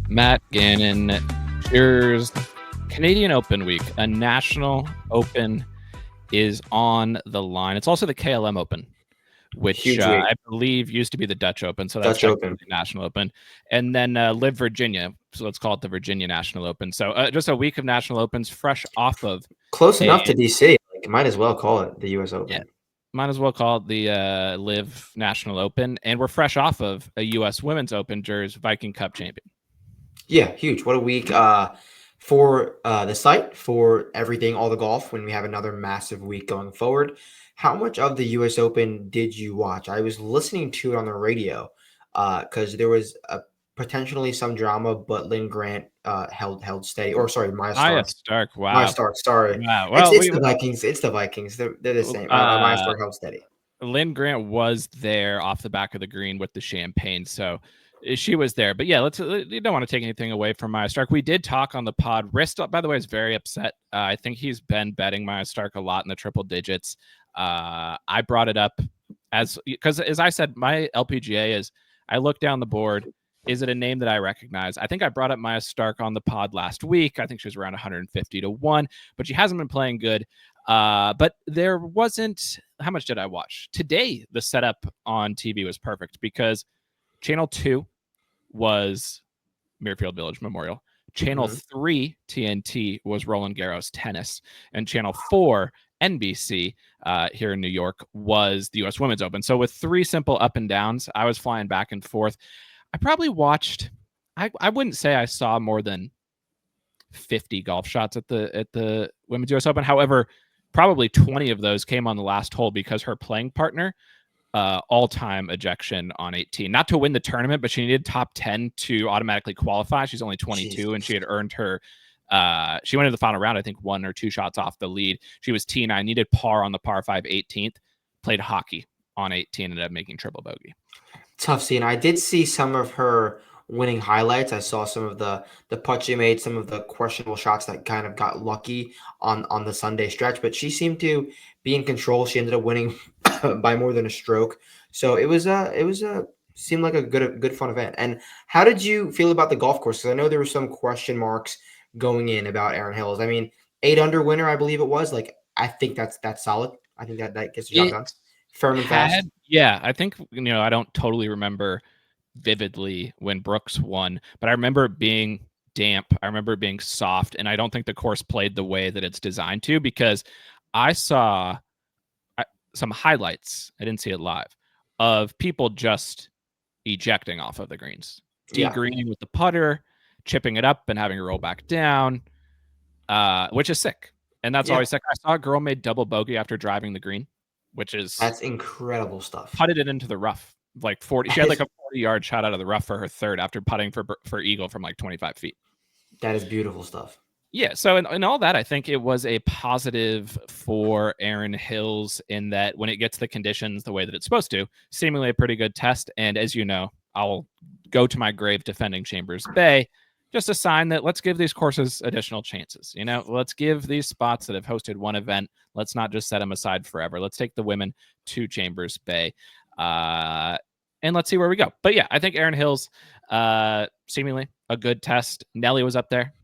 Matt Gannon, cheers. Canadian Open week, a national open is on the line. It's also the KLM Open, which Huge week. I believe used to be the Dutch Open. So that's Dutch technically Open. the National Open. And then LIV Virginia. So let's call it the Virginia National Open. So just a week of National Opens fresh off of. Close enough to DC. Like, might as well call it the U.S. Open. Yeah, might as well call it the LIV National Open. And we're fresh off of a U.S. Women's Open, Jers Viking Cup champion. Yeah, huge. What a week for the site, for everything, all the golf, when we have another massive week going forward. How much of the U.S. Open did you watch? I was listening to it on the radio because there was potentially some drama, but Lynn Grant held steady. Or sorry, Maya Stark. Stark, wow. Maya Stark, sorry. Wow. Well, it's the Vikings. It's the Vikings. They're the same. Maya Stark held steady. Lynn Grant was there off the back of the green with the champagne, so she was there. But yeah, you don't want to take anything away from Maya Stark. We did talk on the pod. Wrist, by the way, is very upset. I think he's been betting Maya Stark a lot in the triple digits. I brought it up because as I said, my LPGA is, I look down the board. Is it a name that I recognize? I think I brought up Maya Stark on the pod last week. I think she was around 150 to 1, but she hasn't been playing good. But there wasn't, how much did I watch? Today, the setup on TV was perfect because Channel 2 was Muirfield Village Memorial. Channel 3 TNT was Roland Garros tennis. And Channel 4 NBC here in New York was the U.S. Women's Open. So with three simple up and downs, I was flying back and forth. I probably watched, I wouldn't say I saw more than 50 golf shots at the Women's US Open. However, probably 20 of those came on the last hole because her playing partner, all-time ejection on 18. Not to win the tournament, but she needed top 10 to automatically qualify. She's only 22, and she had earned her, she went into the final round, I think, 1 or 2 shots off the lead. She was T9, needed par on the par 5 18th, played hockey on 18, ended up making triple bogey. Tough scene. I did see some of her winning highlights. I saw some of the putts she made, some of the questionable shots that kind of got lucky on the Sunday stretch, but she seemed to be in control. She ended up winning by more than a stroke. So it was seemed like a good fun event. And how did you feel about the golf course? Because I know there were some question marks going in about Erin Hills. I mean, 8 under winner, I believe it was. Like, I think that's solid. I think that gets the job done. Firm and fast. Yeah, I think, I don't totally remember vividly when Brooks won, but I remember it being damp. I remember it being soft, and I don't think the course played the way that it's designed to, because I saw some highlights, I didn't see it live, of people just ejecting off of the greens, degreening with the putter, chipping it up and having it roll back down, which is sick. And that's always sick. I saw a girl made double bogey after driving the green, that's incredible stuff. Putted it into the rough, like 40. She had like a 40-yard shot out of the rough for her third after putting for eagle from like 25 feet. That is beautiful stuff. Yeah, so in all that, I think it was a positive for Erin Hills in that when it gets the conditions the way that it's supposed to, seemingly a pretty good test. And as you know, I'll go to my grave defending Chambers Bay. Just a sign that let's give these courses additional chances. Let's give these spots that have hosted one event, let's not just set them aside forever. Let's take the women to Chambers Bay, and let's see where we go. But yeah, I think Erin Hills, seemingly a good test. Nelly was up there.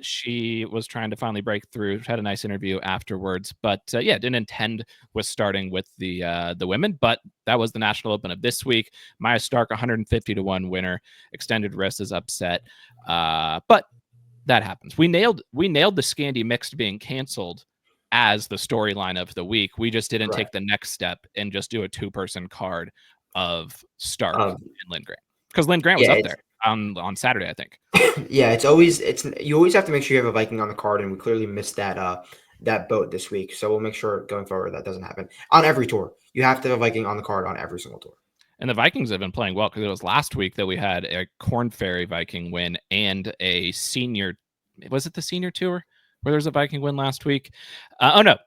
She was trying to finally break through. She had a nice interview afterwards, but didn't intend with starting with the women. But that was the National Open of this week. Maya Stark, 150 to 1 winner. Extended wrist is upset, but that happens. We nailed the Scandi mixed being canceled as the storyline of the week. We just didn't take the next step and just do a 2-person card of Stark and Lynn Grant, because Lynn Grant was up there on Saturday, I think. Yeah, you always have to make sure you have a Viking on the card, and we clearly missed that boat this week. So we'll make sure going forward that doesn't happen on every tour. You have to have a Viking on the card on every single tour. And the Vikings have been playing well, because it was last week that we had a Corn Ferry Viking win and a senior. Was it the senior tour where there was a Viking win last week? Oh no,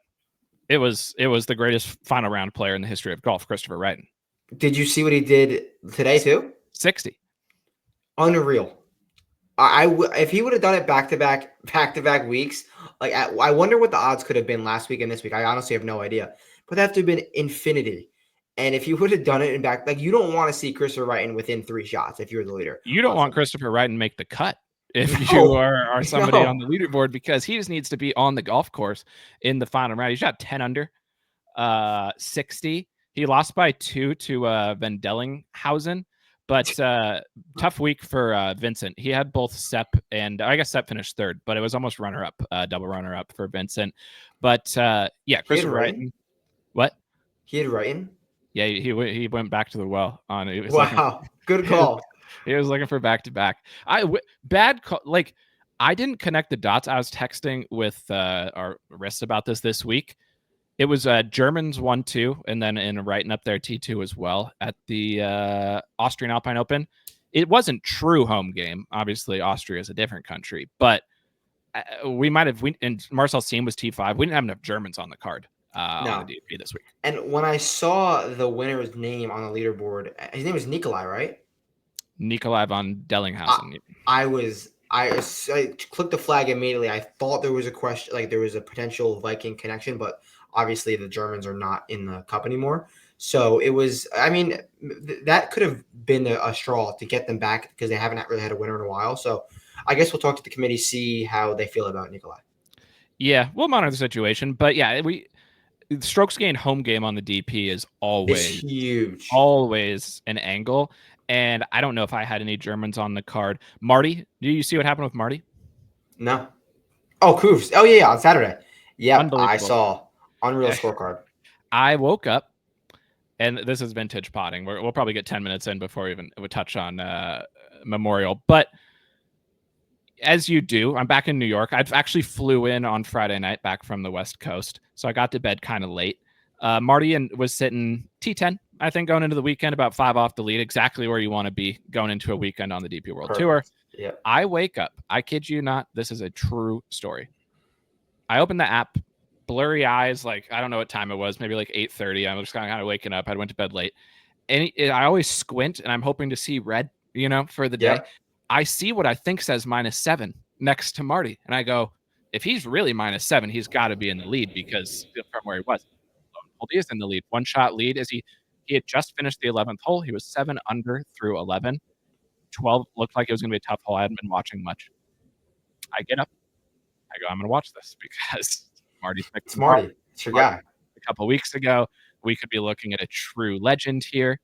it was the greatest final round player in the history of golf, Christopher Wrighton. Did you see what he did today too? 60. Unreal. If he would have done it back to back weeks, like I wonder what the odds could have been last week and this week. I honestly have no idea, but that have to have been infinity. And if you would have done it in back, like you don't want to see Christopher Wrighton within 3 shots if you're the leader. You don't on want Sunday. Christopher Wrighton make the cut if you No, are somebody on no. the leaderboard, because he just needs to be on the golf course in the final round. He shot 10 under, 60. He lost by 2 to Van Dellinghausen, but tough week for Vincent. He had both Sepp and I guess Sepp finished third, but it was almost runner-up, double runner-up for Vincent. But yeah, Christopher Wrighton. What? He had Wrighton? Yeah, he went back to the well on it. Wow, good call. He was looking for back-to-back. Like I didn't connect the dots. I was texting with our wrists about this week. It was Germans 1-2, and then in writing up there T2 as well at the Austrian Alpine Open. It wasn't true home game. Obviously, Austria is a different country, but we might have. And Marcel's team was T5. We didn't have enough Germans on the card on the DP this week. And when I saw the winner's name on the leaderboard, his name was Nikolai, right? Nikolai von Dellinghausen. I clicked the flag immediately. I thought there was a question, like there was a potential Viking connection, but obviously the Germans are not in the cup anymore. So it was, I mean, that could have been a straw to get them back because they haven't really had a winner in a while. So I guess we'll talk to the committee, see how they feel about Nikolai. Yeah, we'll monitor the situation. But yeah, strokes gained home game on the DP is always huge, always an angle. And I don't know if I had any Germans on the card. Marty, do you see what happened with Marty? No. Oh, Koofs. Oh, yeah, on Saturday. Yeah, I saw. Unreal scorecard. I woke up, and this is vintage potting. We'll probably get 10 minutes in before we touch on Memorial. But as you do, I'm back in New York. I actually flew in on Friday night back from the West Coast, so I got to bed kind of late. Marty was sitting T10, I think, going into the weekend, about 5 off the lead, exactly where you want to be going into a weekend on the DP World Tour. Yeah. I wake up. I kid you not. This is a true story. I open the app, blurry eyes, like I don't know what time it was, maybe like 8:30. I'm just kind of waking up. I went to bed late. And I always squint, and I'm hoping to see red, for the day. I see what I think says -7 next to Marty. And I go, if he's really -7, he's got to be in the lead because from where he was. He is in the lead. 1-shot lead as he had just finished the 11th hole. He was 7 under through 11. 12 looked like it was going to be a tough hole. I hadn't been watching much. I get up. I go, I'm going to watch this because Marty's picked. It's Marty. It's your guy. A couple of weeks ago, we could be looking at a true legend here.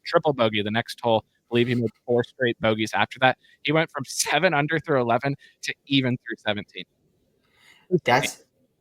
Triple bogey the next hole. I believe he made 4 straight bogeys after that. He went from 7 under through 11 to even through 17.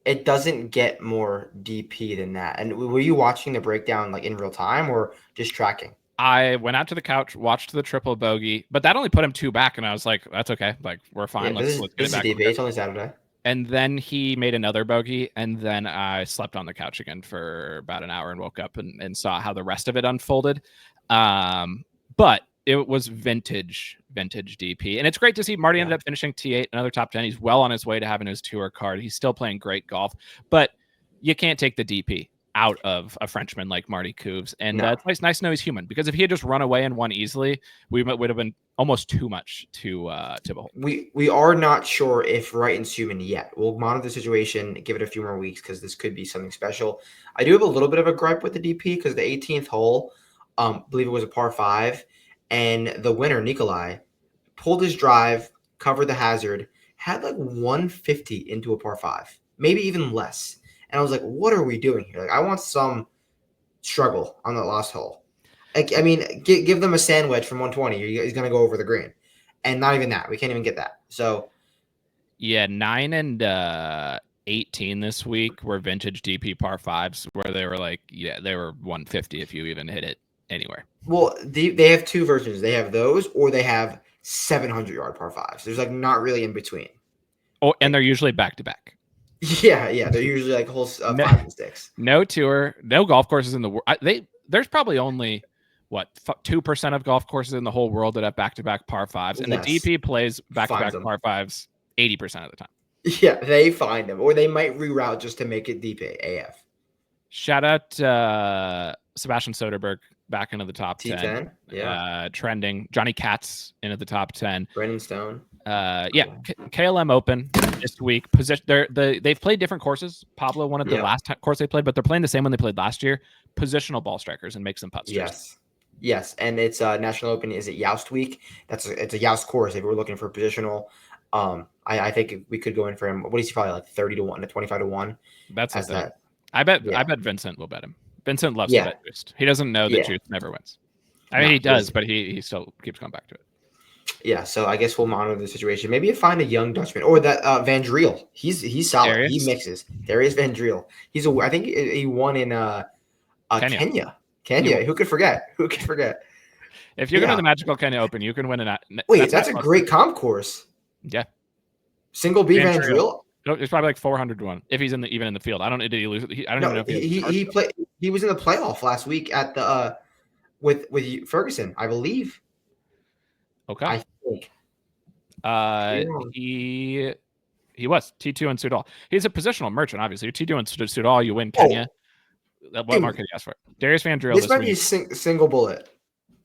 It doesn't get more DP than that. And were you watching the breakdown like in real time or just tracking? I went out to the couch, watched the triple bogey, but that only put him 2 back, and I was like, "That's okay. Like we're fine. Yeah, let's get it back." DP. It's only Saturday. And then he made another bogey, and then I slept on the couch again for about an hour and woke up and saw how the rest of it unfolded. But it was vintage DP. And it's great to see Marty ended up finishing T8, another top 10. He's well on his way to having his tour card. He's still playing great golf, but you can't take the DP out of a Frenchman like Marty Couves. And it's nice to know he's human, because if he had just run away and won easily, we would have been almost too much to behold. We are not sure if Wrighton's human yet. We'll monitor the situation, give it a few more weeks because this could be something special. I do have a little bit of a gripe with the DP because the 18th hole, I believe it was a par 5, and the winner, Nikolai, pulled his drive, covered the hazard, had like 150 into a par 5, maybe even less. And I was like, what are we doing here? Like, I want some struggle on the last hole. Like, I mean, give them a sand wedge from 120. He's going to go over the green. And not even that. We can't even get that. So, yeah, 9 and 18 this week were vintage DP par 5s where they were like, they were 150 if you even hit it anywhere. Well, they have 2 versions. They have those, or they have 700-yard par 5s. There's like not really in between. Oh, and they're usually back to back. Yeah. They're usually like holes 5 and 6. No tour, no golf courses in the world. There's probably only 2% of golf courses in the whole world that have back-to-back par 5s, and the DP plays back-to-back par 5s 80% of the time. Yeah, they find them, or they might reroute just to make it DP AF. Shout out Sebastian Soderberg back into the top 10. Yeah. Trending. Johnny Katz into the top 10. Brendan Stone. KLM Open this week. They've played different courses. Pablo wanted the last course they played, but they're playing the same one they played last year. Positional ball strikers and make some putts. Yes, and it's National Open. Is it Youst week? It's a Youst course. If we're looking for positional, I think we could go in for him. What is he, probably like 30 to 1 to 25 to 1? That's that. I bet Vincent will bet him. Vincent loves to bet boost. He doesn't know that Juice never wins. I mean, he does, but he still keeps going back to it. Yeah, so I guess we'll monitor the situation. Maybe find a young Dutchman or that Van Driel. He's solid. Darius? He mixes. Darius Van Driel. I think he won in Kenya. Who could forget? If you're going to the Magical Kenya Open, you can win an. Wait, that's a great comp course. Yeah. Single B Van Driel. No, it's probably like 400 to 1 if he's even in the field. I don't. Did he lose? I don't even know if he played. He was in the playoff last week at the with Ferguson, I believe. Okay. I think. He was T2 and Sudal. He's a positional merchant, obviously. T2 and Sudal, you win Kenya. What market did you ask for? Darius Van Driel. This might be a single bullet.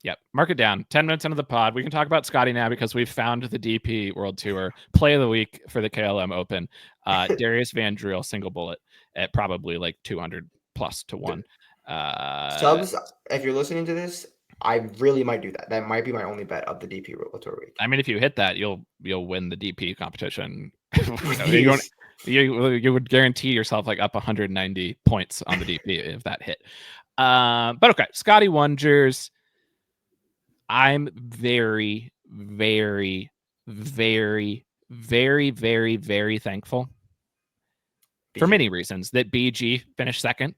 Yep. Mark it down. 10 minutes into the pod. We can talk about Scottie now because we've found the DP World Tour play of the week for the KLM Open. Darius Van Driel, single bullet at probably like 200 plus to 1. Subs, if you're listening to this, I really might do that. That might be my only bet of the DP World Tour week. I mean, if you hit that, you'll win the DP competition. You would guarantee yourself like up 190 points on the DP if that hit. But okay, Scottie Wonders. I'm very, very, very, very, very, very thankful for many reasons that BG finished second.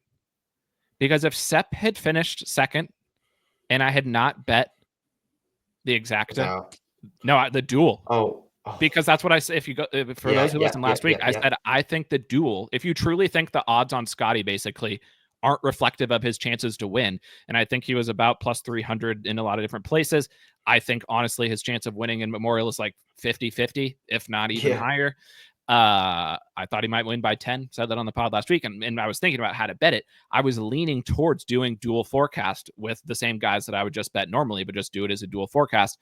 Because if Sepp had finished second and I had not bet the exacta, the duel. Oh. Because that's what I said. If you go for those who listened last week, I said I think the duel. If you truly think the odds on Scottie basically aren't reflective of his chances to win, and I think he was about plus 300 in a lot of different places. I think honestly his chance of winning in Memorial is like 50-50, if not even higher. I thought he might win by 10. Said that on the pod last week, and I was thinking about how to bet it. I was leaning towards doing dual forecast with the same guys that I would just bet normally, but just do it as a dual forecast.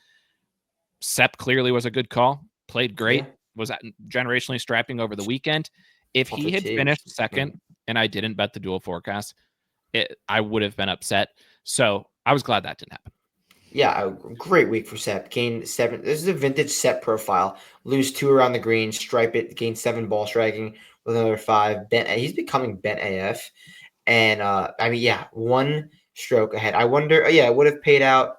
Sepp clearly was a good call. Played great. Was generationally strapping over the weekend. If he had finished second and I didn't bet the dual forecast, I would have been upset. So I was glad that didn't happen. Yeah, a great week for Sepp. Gained 7. This is a vintage Sepp profile. Lose 2 around the green, stripe it, gain 7 ball striking with another 5. He's becoming bent AF. And 1 stroke ahead. I wonder, it would have paid out.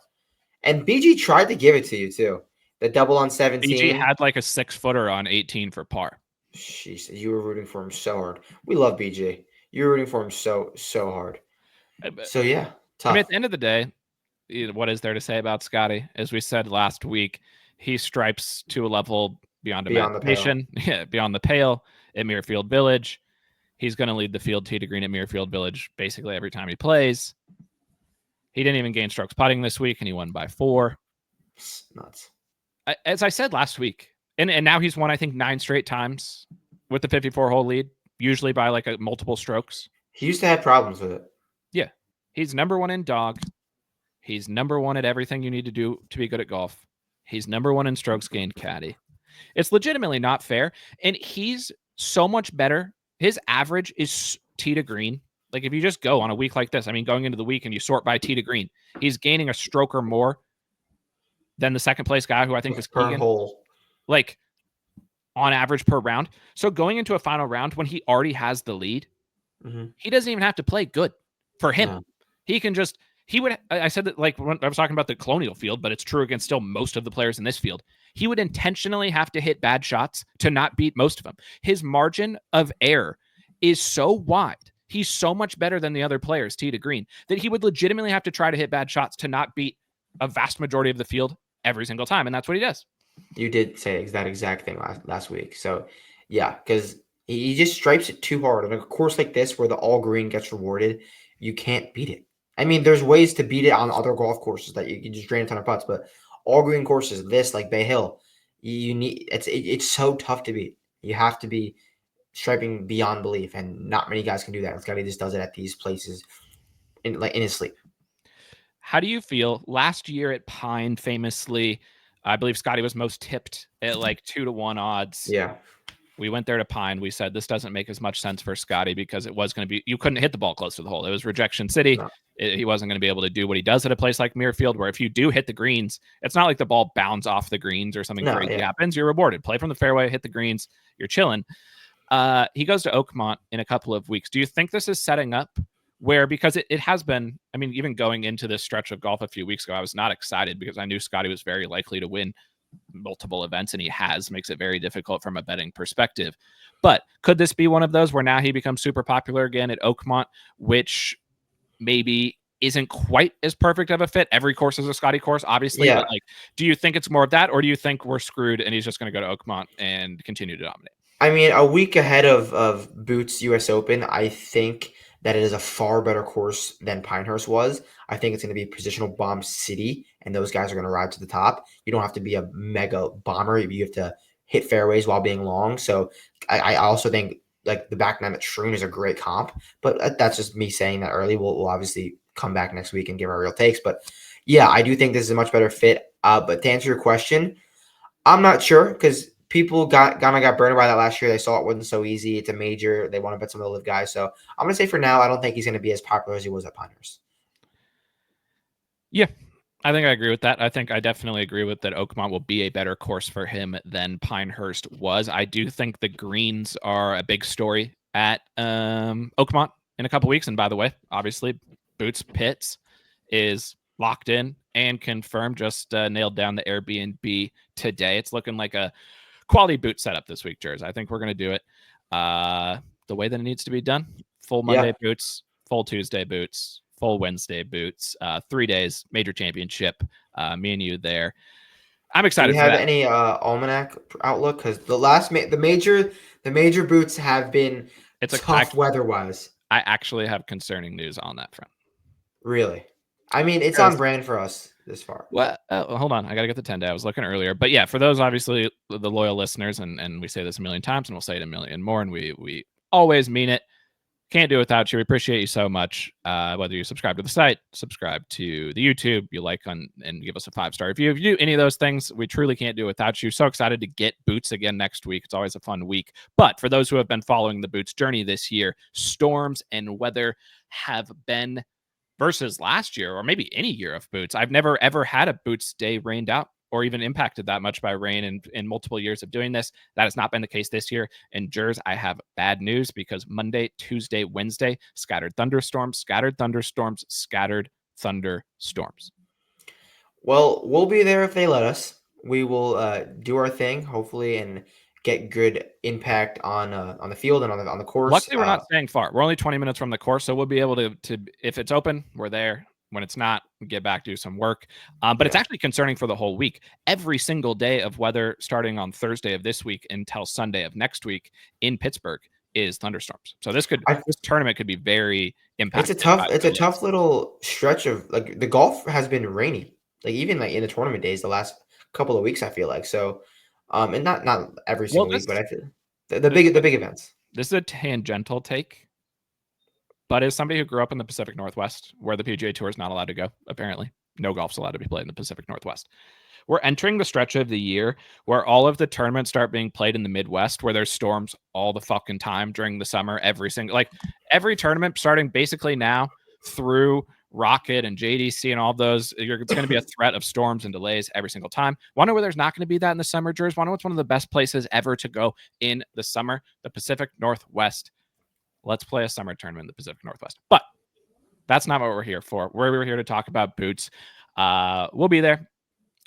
And BG tried to give it to you too. The double on 17. BG had like a 6-footer on 18 for par. Jeez, you were rooting for him so hard. We love BG. You were rooting for him so hard. So yeah, tough. I mean, at the end of the day, what is there to say about Scottie? As we said last week, he stripes to a level beyond imagination. Beyond the pale at Muirfield Village. He's going to lead the field tee to green at Muirfield Village basically every time he plays. He didn't even gain strokes putting this week, and he won by 4. Nuts. As I said last week, and now he's won, I think, 9 straight times with the 54-hole lead, usually by like multiple strokes. He used to have problems with it. Yeah. He's number 1 in dog. He's number 1 at everything you need to do to be good at golf. He's number 1 in strokes gained caddy. It's legitimately not fair. And he's so much better. His average is tee to green. Like if you just go on a week like this, I mean, going into the week and you sort by tee to green, he's gaining a stroke or more than the second place guy, who I think is per Keegan, hole, like on average per round. So going into a final round when he already has the lead, he doesn't even have to play good for him. No. He can just, I said that like when I was talking about the Colonial field, but it's true against still most of the players in this field. He would intentionally have to hit bad shots to not beat most of them. His margin of error is so wide. He's so much better than the other players, tee to green, that he would legitimately have to try to hit bad shots to not beat a vast majority of the field every single time. And that's what he does. You did say that exact thing last week. So yeah, because he just stripes it too hard. On a course like this where the all green gets rewarded, you can't beat it. I mean, there's ways to beat it on other golf courses that you can just drain a ton of putts, but all green courses, this like Bay Hill, you need it's so tough to beat. You have to be striping beyond belief, and not many guys can do that. Scottie just does it at these places in his sleep. How do you feel? Last year at Pine, famously, I believe Scottie was most tipped at like 2-1 odds. Yeah. We went there to Pine. We said this doesn't make as much sense for Scottie because it was going to be, you couldn't hit the ball close to the hole. It was rejection city. No. He wasn't going to be able to do what he does at a place like Muirfield, where if you do hit the greens, it's not like the ball bounds off the greens or something crazy happens. You're rewarded. Play from the fairway, hit the greens, you're chilling. He goes to Oakmont in a couple of weeks. Do you think this is setting up where, because it has been, I mean, even going into this stretch of golf a few weeks ago, I was not excited because I knew Scottie was very likely to win multiple events, and he makes it very difficult from a betting perspective. But could this be one of those where now he becomes super popular again at Oakmont, which maybe isn't quite as perfect of a fit? Every course is a Scottie course, obviously, but like, do you think it's more of that, or do you think we're screwed and he's just going to go to Oakmont and continue to dominate? I mean, a week ahead of Boots US Open, I think that it is a far better course than Pinehurst was. I think it's going to be positional bomb city, and those guys are going to ride to the top. You don't have to be a mega bomber. You have to hit fairways while being long. So I also think like the back nine at Shroon is a great comp, but that's just me saying that early. We'll obviously come back next week and give our real takes. But yeah, I do think this is a much better fit. But to answer your question, I'm not sure because people got burned by that last year. They saw it wasn't so easy. It's a major. They want to bet some of the LIV guys. So I'm going to say for now, I don't think he's going to be as popular as he was at Pinehurst. Yeah, I think I agree with that. I think I definitely agree with that. Oakmont will be a better course for him than Pinehurst was. I do think the greens are a big story at Oakmont in a couple weeks. And by the way, obviously, Boots Pitts is locked in and confirmed. Just nailed down the Airbnb today. It's looking like a quality boot setup this week, Jers. I think we're going to do it the way that it needs to be done. Full Monday boots, full Tuesday boots, full Wednesday boots, 3 days, major championship. Me and you there. I'm excited. Do you have any almanac outlook? Because the major boots have been tough weather-wise. I actually have concerning news on that front. Really? I mean, it's on brand for us this far. Well, hold on. I got to get the 10-day. I was looking earlier. But yeah, for those, obviously, the loyal listeners, and we say this a million times, and we'll say it a million more, and we always mean it. Can't do it without you. We appreciate you so much. Whether you subscribe to the site, subscribe to the YouTube, you like and give us a 5-star review. If you do any of those things, we truly can't do it without you. So excited to get Boots again next week. It's always a fun week. But for those who have been following the Boots journey this year, storms and weather have been versus last year, or maybe any year of Boots. I've never, ever had a Boots day rained out or even impacted that much by rain in multiple years of doing this. That has not been the case this year. And Jers, I have bad news because Monday, Tuesday, Wednesday, scattered thunderstorms, scattered thunderstorms, scattered thunderstorms. Well, we'll be there if they let us. We will do our thing, hopefully, and get good impact on the field and on the course. Luckily, we're not staying far. We're only 20 minutes from the course, so we'll be able to if it's open, we're there. When it's not, get back, do some work. But it's actually concerning for the whole week. Every single day of weather starting on Thursday of this week until Sunday of next week in Pittsburgh is thunderstorms. So this tournament could be very impactful. It's a tough little stretch of like the golf has been rainy. Like even like in the tournament days, the last couple of weeks, I feel like so. And not every single week, but I feel the big events. This is a tangential take. But as somebody who grew up in the Pacific Northwest, where the PGA Tour is not allowed to go, apparently, no golf's allowed to be played in the Pacific Northwest. We're entering the stretch of the year where all of the tournaments start being played in the Midwest, where there's storms all the fucking time during the summer. Every tournament starting basically now through Rocket and JDC and all those, it's going to be a threat of storms and delays every single time. Wonder where there's not going to be that in the summer, Jers? Wonder what's one of the best places ever to go in the summer? The Pacific Northwest. Let's play a summer tournament in the Pacific Northwest. But that's not what we're here for. We're here to talk about Boots. We'll be there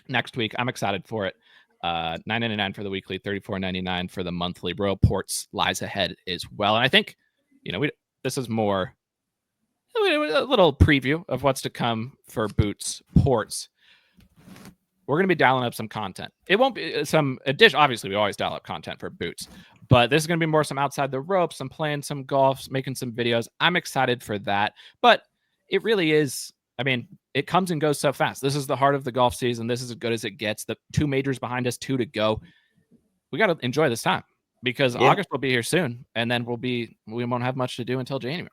next week. I'm excited for it. $9.99 for the weekly, $34.99 for the monthly. Royal Ports lies ahead as well. And I think, this is more a little preview of what's to come for Boots Ports. We're going to be dialing up some content. It won't be some addition. Obviously, we always dial up content for Boots, but this is going to be more some outside the ropes, some playing some golf, making some videos. I'm excited for that, but it really is. I mean, it comes and goes so fast. This is the heart of the golf season. This is as good as it gets. The 2 majors behind us, 2 to go. We got to enjoy this time because August will be here soon, and then we won't have much to do until January.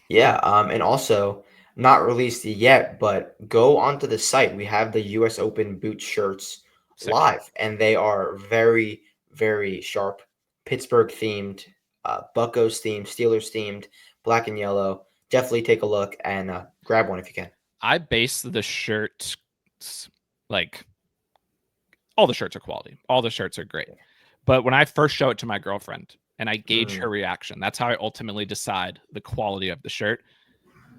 Yeah, and also not released yet, but go onto the site. We have the U.S. Open boot shirts LIV, and they are very, very sharp. Pittsburgh themed, Buccos themed, Steelers themed, black and yellow. Definitely take a look and grab one if you can. I base the shirt, like, all the shirts are quality. All the shirts are great. But when I first show it to my girlfriend and I gauge her reaction, that's how I ultimately decide the quality of the shirt.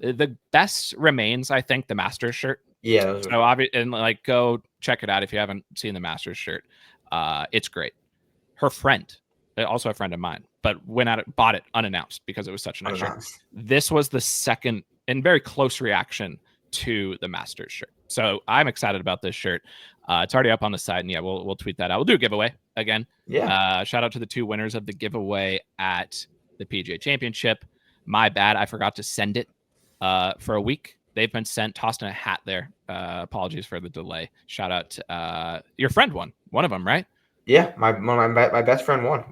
The best remains, I think, the Masters shirt. Yeah. So and like, go check it out if you haven't seen the Masters shirt. It's great. Her friend, also a friend of mine, but went out and bought it unannounced because it was such a nice shirt. This was the second and very close reaction to the Masters shirt. So I'm excited about this shirt. It's already up on the site, and yeah, we'll tweet that out. We'll do a giveaway again. Yeah. Shout out to the 2 winners of the giveaway at the PGA Championship. My bad, I forgot to send it for a week. They've been tossed in a hat there. Apologies for the delay. Shout out to your friend won. One of them, right? Yeah, my best friend won.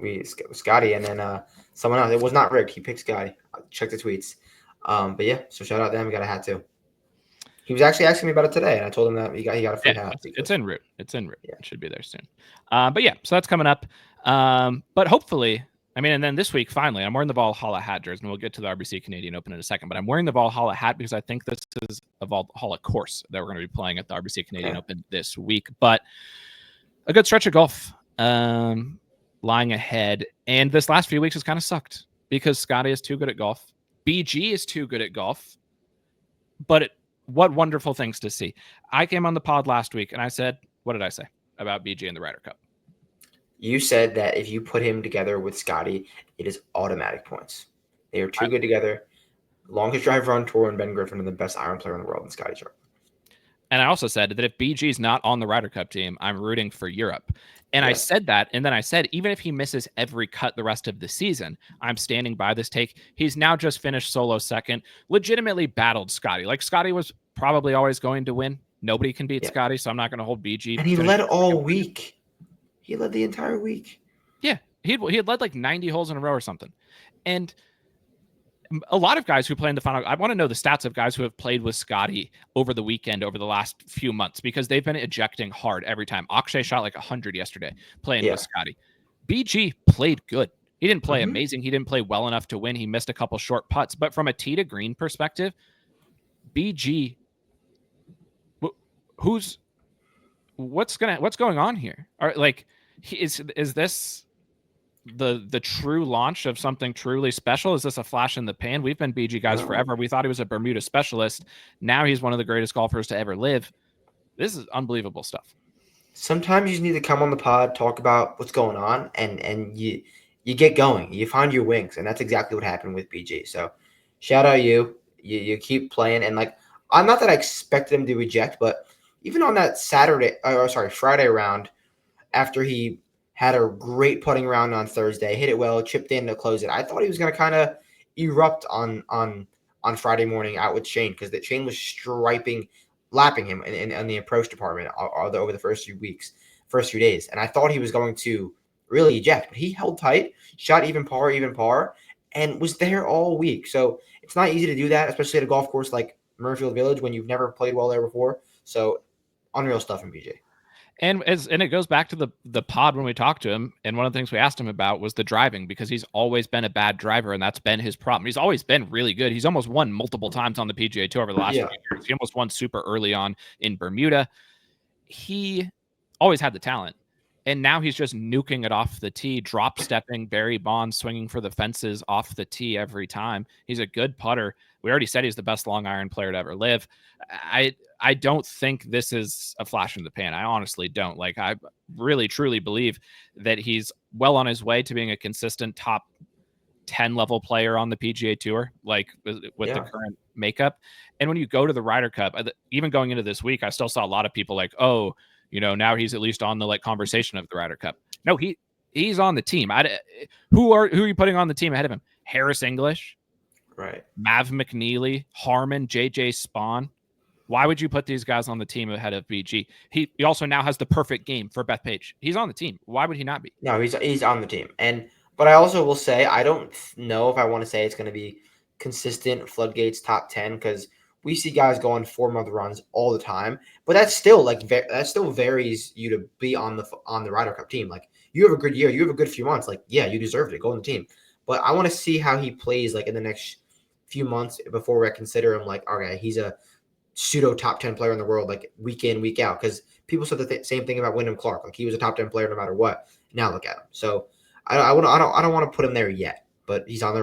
Scottie, and then someone else. It was not rigged. He picked Scottie. Check the tweets. But yeah, so shout out to him. He got a hat too. He was actually asking me about it today, and I told him that he got a free hat. It's en route. It's en route. Yeah. It should be there soon. But yeah, so that's coming up. But hopefully, I mean, and then this week, finally, I'm wearing the Valhalla hat jersey, and we'll get to the RBC Canadian Open in a second. But I'm wearing the Valhalla hat because I think this is a Valhalla course that we're going to be playing at the RBC Canadian Open this week. But a good stretch of golf lying ahead. And this last few weeks has kind of sucked because Scottie is too good at golf. BG is too good at golf. But what wonderful things to see. I came on the pod last week and I said, what did I say about BG and the Ryder Cup? You said that if you put him together with Scottie, it is automatic points. They are too good together. Longest driver on tour, and Ben Griffin are the best iron player in the world in Scottie Scheffler. And I also said that if BG's not on the Ryder Cup team, I'm rooting for Europe. And I said that, and then I said, even if he misses every cut the rest of the season, I'm standing by this take. He's now just finished solo second, legitimately battled Scottie. Like, Scottie was probably always going to win. Nobody can beat Scottie, so I'm not going to hold BG. And he led all week. He led the entire week. Yeah, he had led like 90 holes in a row or something. And a lot of guys who play in the final, I want to know the stats of guys who have played with Scottie over the weekend, over the last few months, because they've been ejecting hard every time. Akshay shot like 100 yesterday playing with Scottie. BG played good. He didn't play amazing. He didn't play well enough to win. He missed a couple short putts. But from a tee to green perspective, BG, what's going on here? Is this the true launch of something truly special? Is this a flash in the pan? We've been BG guys forever. We thought he was a Bermuda specialist. Now he's one of the greatest golfers to ever live. This is unbelievable stuff. Sometimes you just need to come on the pod, talk about what's going on, and you get going. You find your wings, and that's exactly what happened with BG. So shout out you keep playing, and like, I'm not that I expected him to eject, but even on that Friday round, after he had a great putting round on Thursday, hit it well, chipped in to close it, I thought he was going to kind of erupt on Friday morning out with Shane, because that Shane was lapping him in the approach department over the first few days. And I thought he was going to really eject, but he held tight, shot even par, and was there all week. So it's not easy to do that, especially at a golf course like Muirfield Village when you've never played well there before. So unreal stuff in BJ. And it goes back to the pod when we talked to him, and one of the things we asked him about was the driving, because he's always been a bad driver, and that's been his problem. He's always been really good. He's almost won multiple times on the PGA Tour over the last few years. He almost won super early on in Bermuda. He always had the talent, and now he's just nuking it off the tee, drop stepping, Barry Bonds swinging for the fences off the tee every time. He's a good putter. We already said he's the best long iron player to ever live. I don't think this is a flash in the pan. I honestly don't. Like, I really, truly believe that he's well on his way to being a consistent top 10 level player on the PGA Tour, like with the current makeup. And when you go to the Ryder Cup, even going into this week, I still saw a lot of people like, oh, now he's at least on the conversation of the Ryder Cup. No, he's on the team. Who are you putting on the team ahead of him? Harris English, right? Mav McNeely, Harmon, JJ Spawn. Why would you put these guys on the team ahead of BG? He also now has the perfect game for Bethpage. He's on the team. Why would he not be? No, he's on the team. But I also will say, I don't know if I want to say it's going to be consistent floodgates top 10, because we see guys go on 4-month runs all the time, but that's still like that still varies you to be on the Ryder Cup team. Like you have a good year, you have a good few months. Like yeah, you deserve it. Go on the team. But I want to see how he plays like in the next few months before I consider him like okay, he's a pseudo top 10 player in the world like week in week out because people said the same thing about Wyndham Clark. Like he was a top 10 player no matter what. Now look at him. So I don't want to put him there yet, but he's doing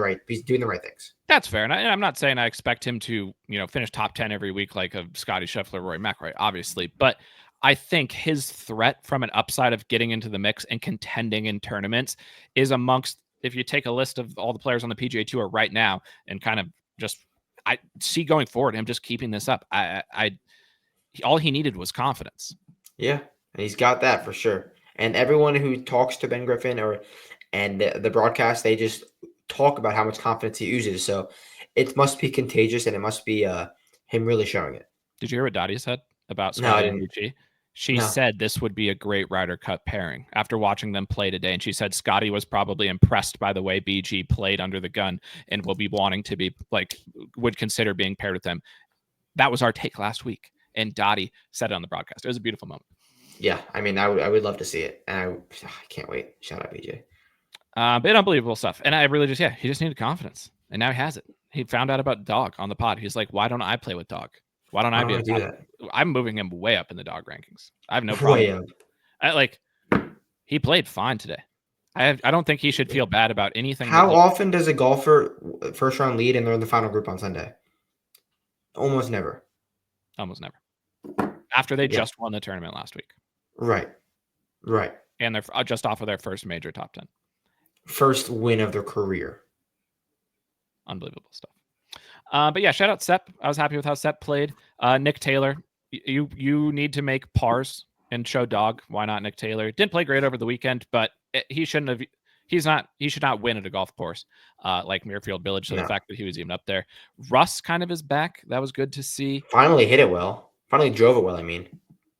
the right things. That's fair. And I'm not saying I expect him to, finish top 10 every week like a Scottie Scheffler, Rory McIlroy, obviously. But I think his threat from an upside of getting into the mix and contending in tournaments is amongst, if you take a list of all the players on the PGA Tour right now and kind of just, I see going forward, him just keeping this up. All he needed was confidence. Yeah, and he's got that for sure. And everyone who talks to Ben Griffin and the broadcast, they just talk about how much confidence he uses. So it must be contagious, and it must be him really showing it. Did you hear what Dottie said about Scottie and BG? She said this would be a great Ryder Cup pairing after watching them play today. And she said Scottie was probably impressed by the way BG played under the gun and will be wanting to be would consider being paired with them. That was our take last week. And Dottie said it on the broadcast. It was a beautiful moment. Yeah, I mean, I would love to see it. And I can't wait. Shout out BJ. But unbelievable stuff. And I really he just needed confidence. And now he has it. He found out about Dog on the pod. He's like, why don't I play with Dog? Why don't I be do that? I'm moving him way up in the Dog rankings. I have no problem. He played fine today. I don't think he should feel bad about anything. How often does a golfer first round lead and they're in the final group on Sunday? Almost never. Almost never. After they just won the tournament last week. Right. And they're just off of their first major top 10. First win of their career. Unbelievable stuff. But yeah, shout out Sepp. I was happy with how Sepp played. Nick Taylor, you need to make pars and show Dog. Why not Nick Taylor? Didn't play great over the weekend, but he shouldn't have. He should not win at a golf course like Muirfield Village. So the fact that he was even up there, Russ kind of is back. That was good to see. Finally hit it well. Finally drove it well. I mean,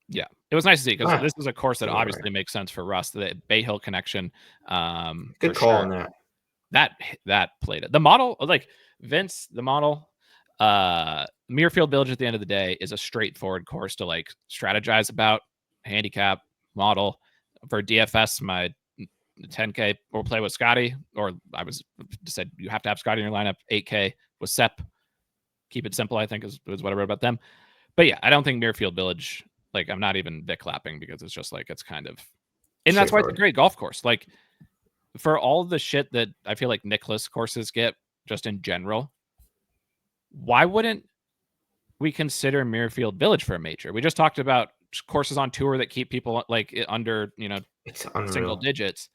yeah, it was nice to see because this is a course that obviously makes sense for Russ. The Bay Hill connection. Good call on that. That played it. The model, like Vince, the model, Muirfield Village at the end of the day is a straightforward course to like strategize about. Handicap model for DFS. My 10K or play with Scottie, or I was said you have to have Scottie in your lineup. 8K with Sepp. Keep it simple, I think is what I wrote about them. But yeah, I don't think Muirfield Village, like I'm not even Vic clapping because it's just like it's kind of, and that's why it's a great golf course. Like for all the shit that I feel like Nicklaus courses get just in general, why wouldn't we consider Muirfield Village for a major? We just talked about courses on tour that keep people like under, it's single digits.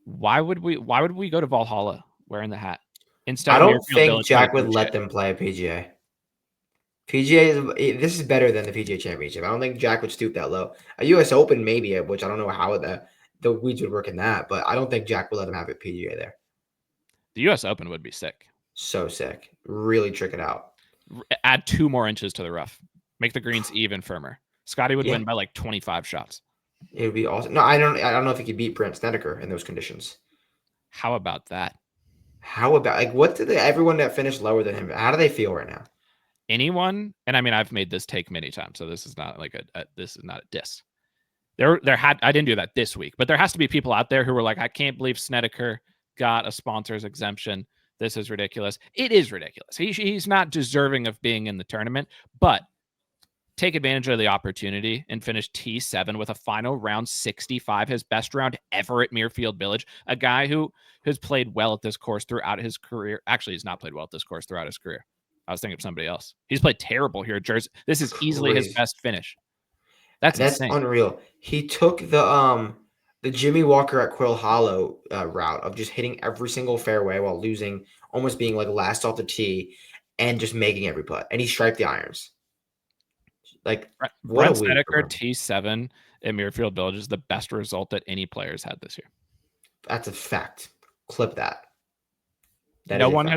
Why would we go to Valhalla wearing the hat instead? I don't think Jack would let them play a PGA. This is better than the PGA Championship. I don't think Jack would stoop that low. A U.S. Open maybe, which I don't know how the weeds would work in that, but I don't think Jack would let him have a PGA there. The U.S. Open would be sick. So sick. Really trick it out. Add 2 more inches to the rough. Make the greens even firmer. Scottie would win by like 25 shots. It would be awesome. No, I don't know if he could beat Brent Snedeker in those conditions. How about that? What did everyone that finished lower than him? How do they feel right now? Anyone, and I mean I've made this take many times, so this is not like this is not a diss. I didn't do that this week, but there has to be people out there who were like, I can't believe Snedeker got a sponsor's exemption. This is ridiculous. It is ridiculous. He's not deserving of being in the tournament, but take advantage of the opportunity and finish T7 with a final round 65, his best round ever at Muirfield Village. A guy who has played well at this course throughout his career. Actually, he's not played well at this course throughout his career. I was thinking of somebody else. He's played terrible here at Jersey. This is easily his best finish. That's insane. Unreal. He took the Jimmy Walker at Quill Hollow route of just hitting every single fairway while losing, almost being like last off the tee, and just making every putt. And he striped the irons. Like Brent Snedeker T7 at Muirfield Village is the best result that any player's had this year. That's a fact. Clip that. No one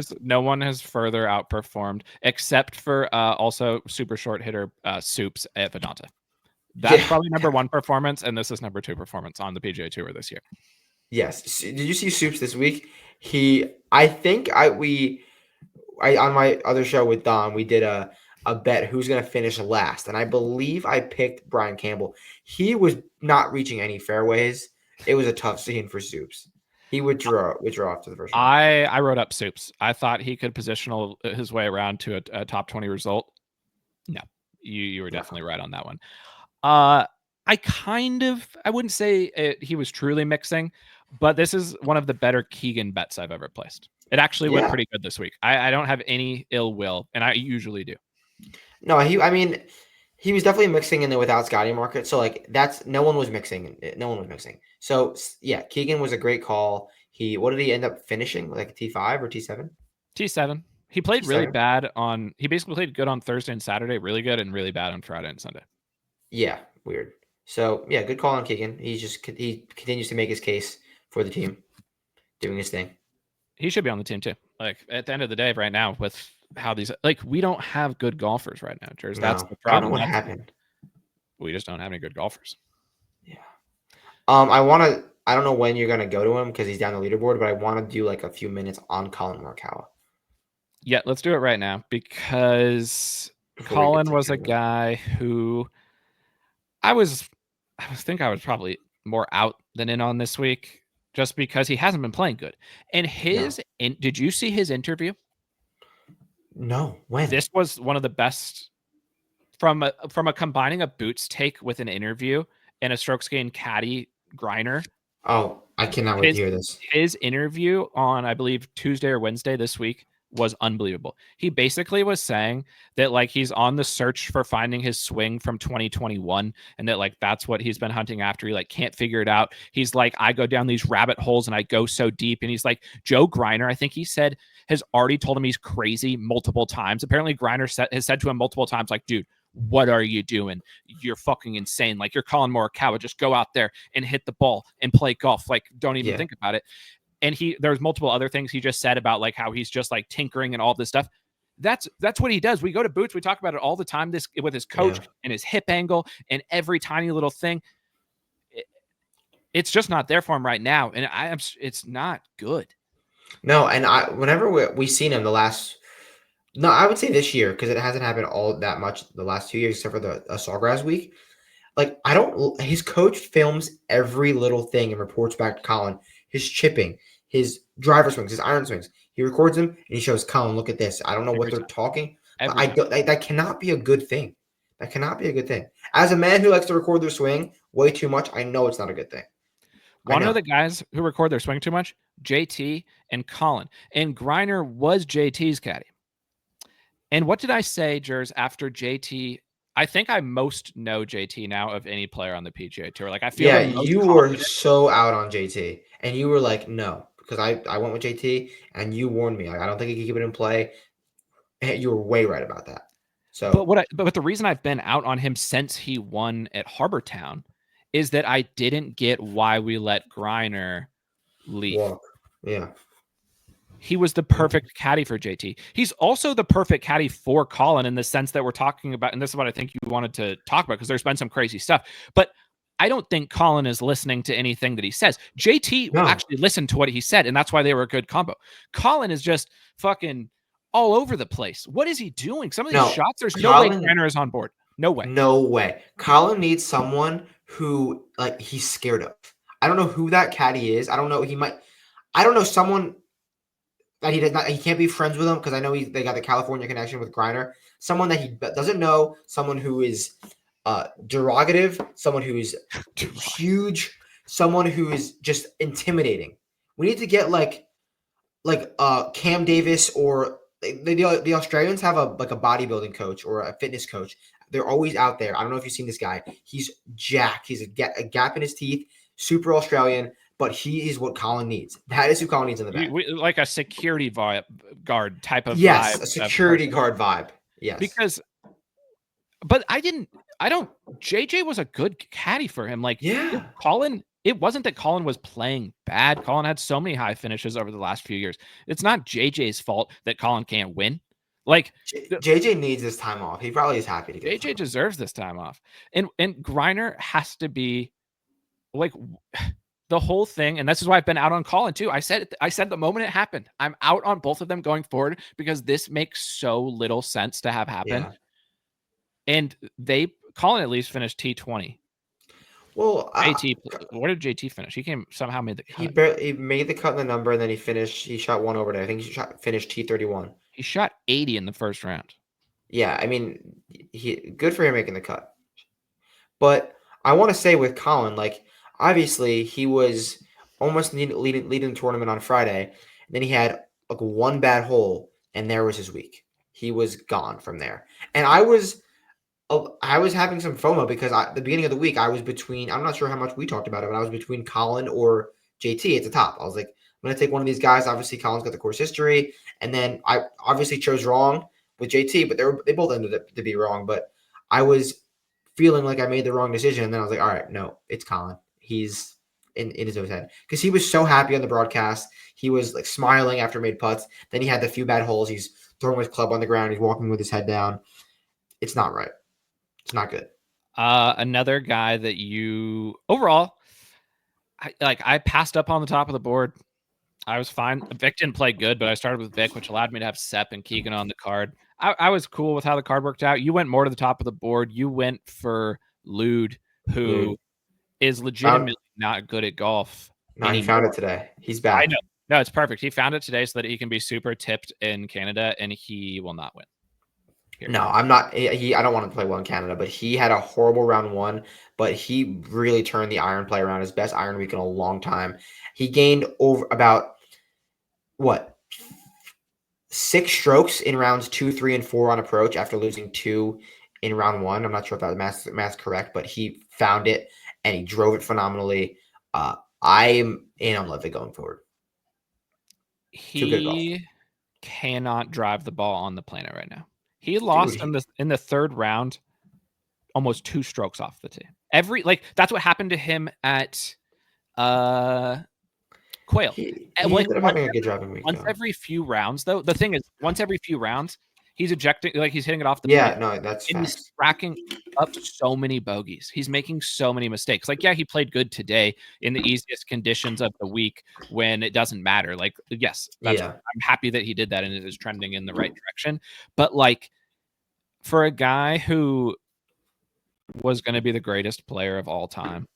has further outperformed except for also super short hitter Soups at Vedanta. That's probably number 1 performance, and this is number 2 performance on the PGA Tour this year. Yes. Did you see Soups this week? We on my other show with Don, we did a bet who's going to finish last, and I believe I picked Brian Campbell. He was not reaching any fairways. It was a tough scene for Soups. He withdrew after the first round. I wrote up Soups. I thought he could positional his way around to a top 20 result. No, you were definitely right on that one. I wouldn't say he was truly mixing, but this is one of the better Keegan bets I've ever placed. It actually went pretty good this week. I don't have any ill will, and I usually do. No, he was definitely mixing in the without Scottie market. So like no one was mixing. No one was mixing. So yeah, Keegan was a great call. What did he end up finishing? Like T5 or T7? T7. He played T7? really bad he basically played good on Thursday and Saturday, really good, and really bad on Friday and Sunday. Yeah, weird. So yeah, good call on Keegan. He continues to make his case for the team, doing his thing. He should be on the team too. Like at the end of the day, right now, with how we don't have good golfers right now, Jers. No, That's the problem. I don't know what happened. We just don't have any good golfers. Yeah. I don't know when you're gonna go to him because he's down the leaderboard, but I want to do like a few minutes on Collin Morikawa. Yeah, let's do it right now because Collin was a guy who I was probably more out than in on this week, just because he hasn't been playing good. And did you see his interview? No, when? This was one of the best from a combining a boots take with an interview and a strokes gain caddy Greiner. Oh, I cannot wait to hear this. His interview on, I believe, Tuesday or Wednesday this week was unbelievable. He basically was saying that like he's on the search for finding his swing from 2021 and that like that's what he's been hunting after. He like can't figure it out. He's like, I go down these rabbit holes and I go so deep. And he's like, Joe Greiner, I think he said, has already told him he's crazy multiple times. Apparently Greiner has said to him multiple times, like, dude, what are you doing? You're fucking insane. Like, you're Collin Morikawa. Just go out there and hit the ball and play golf. Like, don't even think about it. And there's multiple other things he just said about like how he's just like tinkering and all this stuff. That's what he does. We go to Boots. We talk about it all the time. This with his coach and his hip angle and every tiny little thing. It's just not there for him right now, and it's not good. No, and whenever we've seen him I would say this year because it hasn't happened all that much the last 2 years except for the Sawgrass week. Like his coach films every little thing and reports back to Collin. His chipping, his driver swings, his iron swings. He records them and he shows Collin, look at this. I don't know what they're talking. That cannot be a good thing. That cannot be a good thing. As a man who likes to record their swing way too much, I know it's not a good thing. One of the guys who record their swing too much, JT and Collin. And Greiner was JT's caddy. And what did I say, Jers, after JT? I think I most know JT now of any player on the PGA Tour. Like I feel you were so out on JT, and you were like, no, because I went with JT, and you warned me. Like, I don't think he could keep it in play. And you were way right about that. So, but the reason I've been out on him since he won at Harbortown is that I didn't get why we let Greiner leave. Yeah. He was the perfect caddy for JT. He's also the perfect caddy for Collin in the sense that we're talking about, and this is what I think you wanted to talk about because there's been some crazy stuff. But I don't think Collin is listening to anything that he says. JT actually listened to what he said, and that's why they were a good combo. Collin is just fucking all over the place. What is he doing? Some of these shots, there's no way Greiner is on board. No way. No way. Collin needs someone who like he's scared of. I don't know who that caddy is. I don't know someone that he can't be friends with him because I know they got the California connection with Greiner. Someone that he doesn't know, someone who is derogative, someone who is huge, someone who is just intimidating. We need to get like Cam Davis or the Australians have a bodybuilding coach or a fitness coach. They're always out there. I don't know if you've seen this guy. He's jacked. He's a gap in his teeth, super Australian. But he is what Collin needs. That is who Collin needs in the back. Like a security guard type of vibe. A security guard vibe. Yes. But JJ was a good caddy for him. Like, Collin, it wasn't that Collin was playing bad. Collin had so many high finishes over the last few years. It's not JJ's fault that Collin can't win. Like JJ needs this time off. He probably is happy to get JJ deserves this time off. And Greiner has to be like the whole thing, and this is why I've been out on Collin too. I said the moment it happened, I'm out on both of them going forward because this makes so little sense to have happen. Yeah. And Collin at least finished T20. Well, JT, where did JT finish? He somehow made the cut. He made the cut in the number, and then he shot one over there. I think finished T31. He shot 80 in the first round. Yeah, I mean, good for him making the cut. But I want to say with Collin, like, obviously he was almost leading the tournament on Friday. And then he had like one bad hole, and there was his week. He was gone from there. And I was having some FOMO because at the beginning of the week I was between. I'm not sure how much we talked about it, but I was between Collin or JT at the top. I was like, I'm gonna take one of these guys. Obviously, Collin's got the course history, and then I obviously chose wrong with JT, but they both ended up to be wrong. But I was feeling like I made the wrong decision, and then I was like, all right, no, it's Collin. He's in his own head because he was so happy on the broadcast. He was like smiling after made putts. Then he had the few bad holes. He's throwing his club on the ground. He's walking with his head down. It's not right. It's not good. Another guy that you overall, I passed up on the top of the board. I was fine. Vic didn't play good, but I started with Vic, which allowed me to have Sepp and Keegan on the card. I was cool with how the card worked out. You went more to the top of the board. You went for Lude, who is legitimately not good at golf. No, he found it today. He's back. I know. No, it's perfect. He found it today so that he can be super tipped in Canada, and he will not win. No, I'm not. I don't want to play well in Canada, but he had a horrible round one. But he really turned the iron play around. His best iron week in a long time. He gained over about 6 strokes in rounds 2, 3, and 4 on approach after losing 2 in round 1. I'm not sure if that math's correct, but he found it and he drove it phenomenally. I'm in on LIV going forward. He cannot drive the ball on the planet right now. He lost in the third round, almost 2 strokes off the tee. That's what happened to him at Quail. He ended up having a good driving week. Once every few rounds, though, the thing is, once every few rounds, he's ejecting, he's hitting it off the plate. No, that's and he's racking up so many bogeys. He's making so many mistakes. He played good today in the easiest conditions of the week when it doesn't matter. Yes, I'm happy that he did that and it is trending in the right direction. But for a guy who was going to be the greatest player of all time,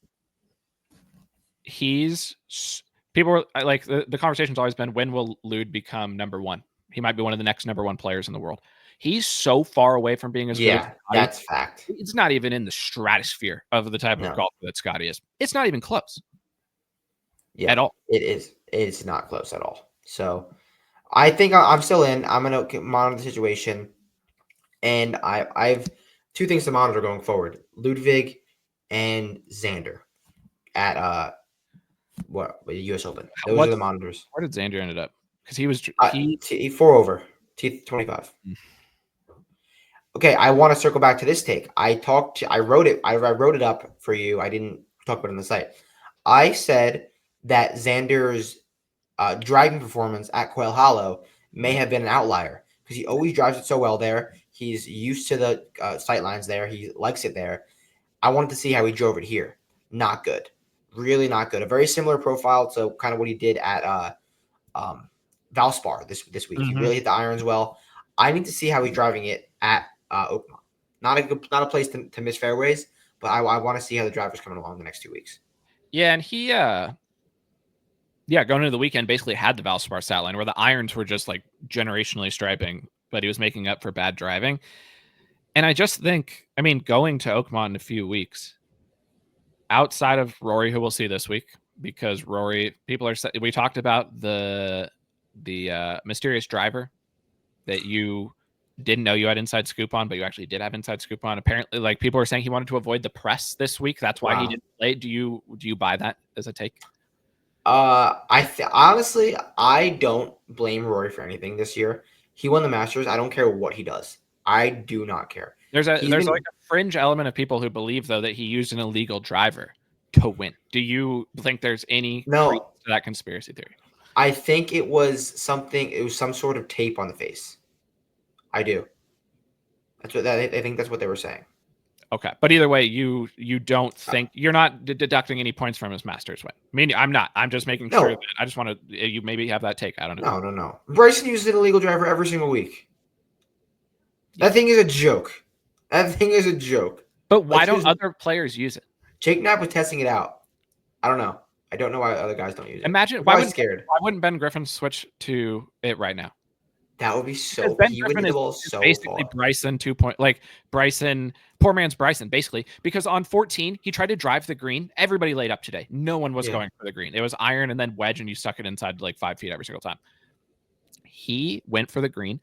people were like, the conversation's always been, when will Lude become number one? He might be one of the next number one players in the world. He's so far away from being as good as Scottie. That's fact. It's not even in the stratosphere of the type of golfer that Scottie is. It's not even close. At all. It is. It's not close at all. So I think I'm still in. I'm going to monitor the situation. And I've 2 things to monitor going forward. Ludwig and Xander at the US Open. Those are the monitors. Where did Xander end up? Because he was 4 over T25. Okay, I want to circle back to this take. I wrote it up for you. I didn't talk about it on the site. I said that Xander's driving performance at Quail Hollow may have been an outlier because he always drives it so well there. He's used to the sight lines there. He likes it there. I wanted to see how he drove it here. Not good. Really not good. A very similar profile to kind of what he did at Valspar this week. He really hit the irons well. I need to see how he's driving it at Oakmont. Not a place to miss fairways, but I want to see how the driver's coming along the next 2 weeks. Yeah, and he going into the weekend basically had the Valspar stat line where the irons were just generationally striping, but he was making up for bad driving. And I just think, going to Oakmont in a few weeks, outside of Rory, who we'll see this week, because Rory, we talked about the mysterious driver that you didn't know you had inside scoop on, but you actually did have inside scoop on. Apparently, people were saying he wanted to avoid the press this week. That's why he didn't play. Do you buy that as a take? Honestly, I don't blame Rory for anything this year. He won the Masters. I don't care what he does. I do not care. There's a fringe element of people who believe, though, that he used an illegal driver to win. Do you think there's any truth to that conspiracy theory? I think it was some sort of tape on the face. I do. I think that's what they were saying. Okay, but either way, you don't think you're not deducting any points from his Masters win. I mean, I'm not. I'm just making sure. That I just want to. You maybe have that take. I don't know. No. Bryson uses an illegal driver every single week. That thing is a joke. But why don't other players use it? Jake Knapp was testing it out. I don't know. I don't know why other guys don't use it. Imagine why wouldn't Ben Griffin switch to it right now? That would be so. Ben Griffin is so basically far. Bryson 2 like Bryson, poor man's Bryson, basically, because on 14 he tried to drive the green. Everybody laid up today. No one was going for the green. It was iron and then wedge, and you stuck it inside like 5 feet every single time. He went for the green,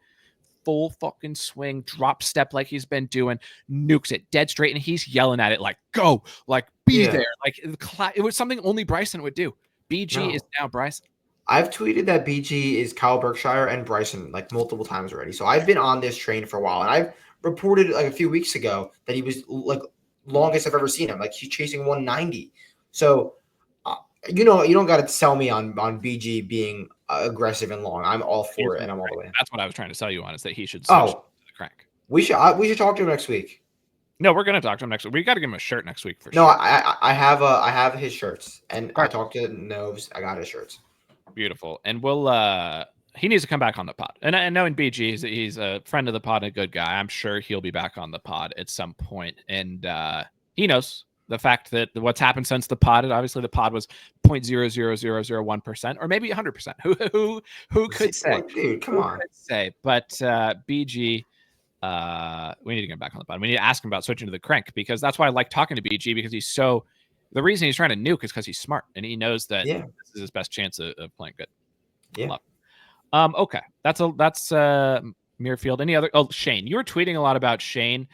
full fucking swing, drop step like he's been doing, nukes it dead straight, and he's yelling at it like, "Go, like be there!" Like it was something only Bryson would do. BG is now Bryson. I've tweeted that BG is Kyle Berkshire and Bryson like multiple times already. So I've been on this train for a while, and I've reported like a few weeks ago that he was like longest I've ever seen him. Like he's chasing 190. So you don't got to sell me on BG being aggressive and long. I'm all for it, and I'm all the way. That's what I was trying to sell you on, is that he should switch to the crank. We should talk to him next week. No, we're gonna talk to him next week. We got to give him a shirt next week for sure. No, I have his shirts, and I talked to Noves. I got his shirts. Beautiful. And we'll he needs to come back on the pod. And knowing BG, he's a friend of the pod and a good guy. I'm sure he'll be back on the pod at some point. And he knows the fact that what's happened since the pod, obviously the pod was 0.00001% or maybe 100%. Who could say? Dude, come on. Say, but BG, we need to get back on the pod. We need to ask him about switching to the crank, because that's why I like talking to BG, because the reason he's trying to nuke is because he's smart and he knows that this is his best chance of playing good. Yeah. Okay. That's Muirfield. Any other? Oh, Shane. You were tweeting a lot about Shane.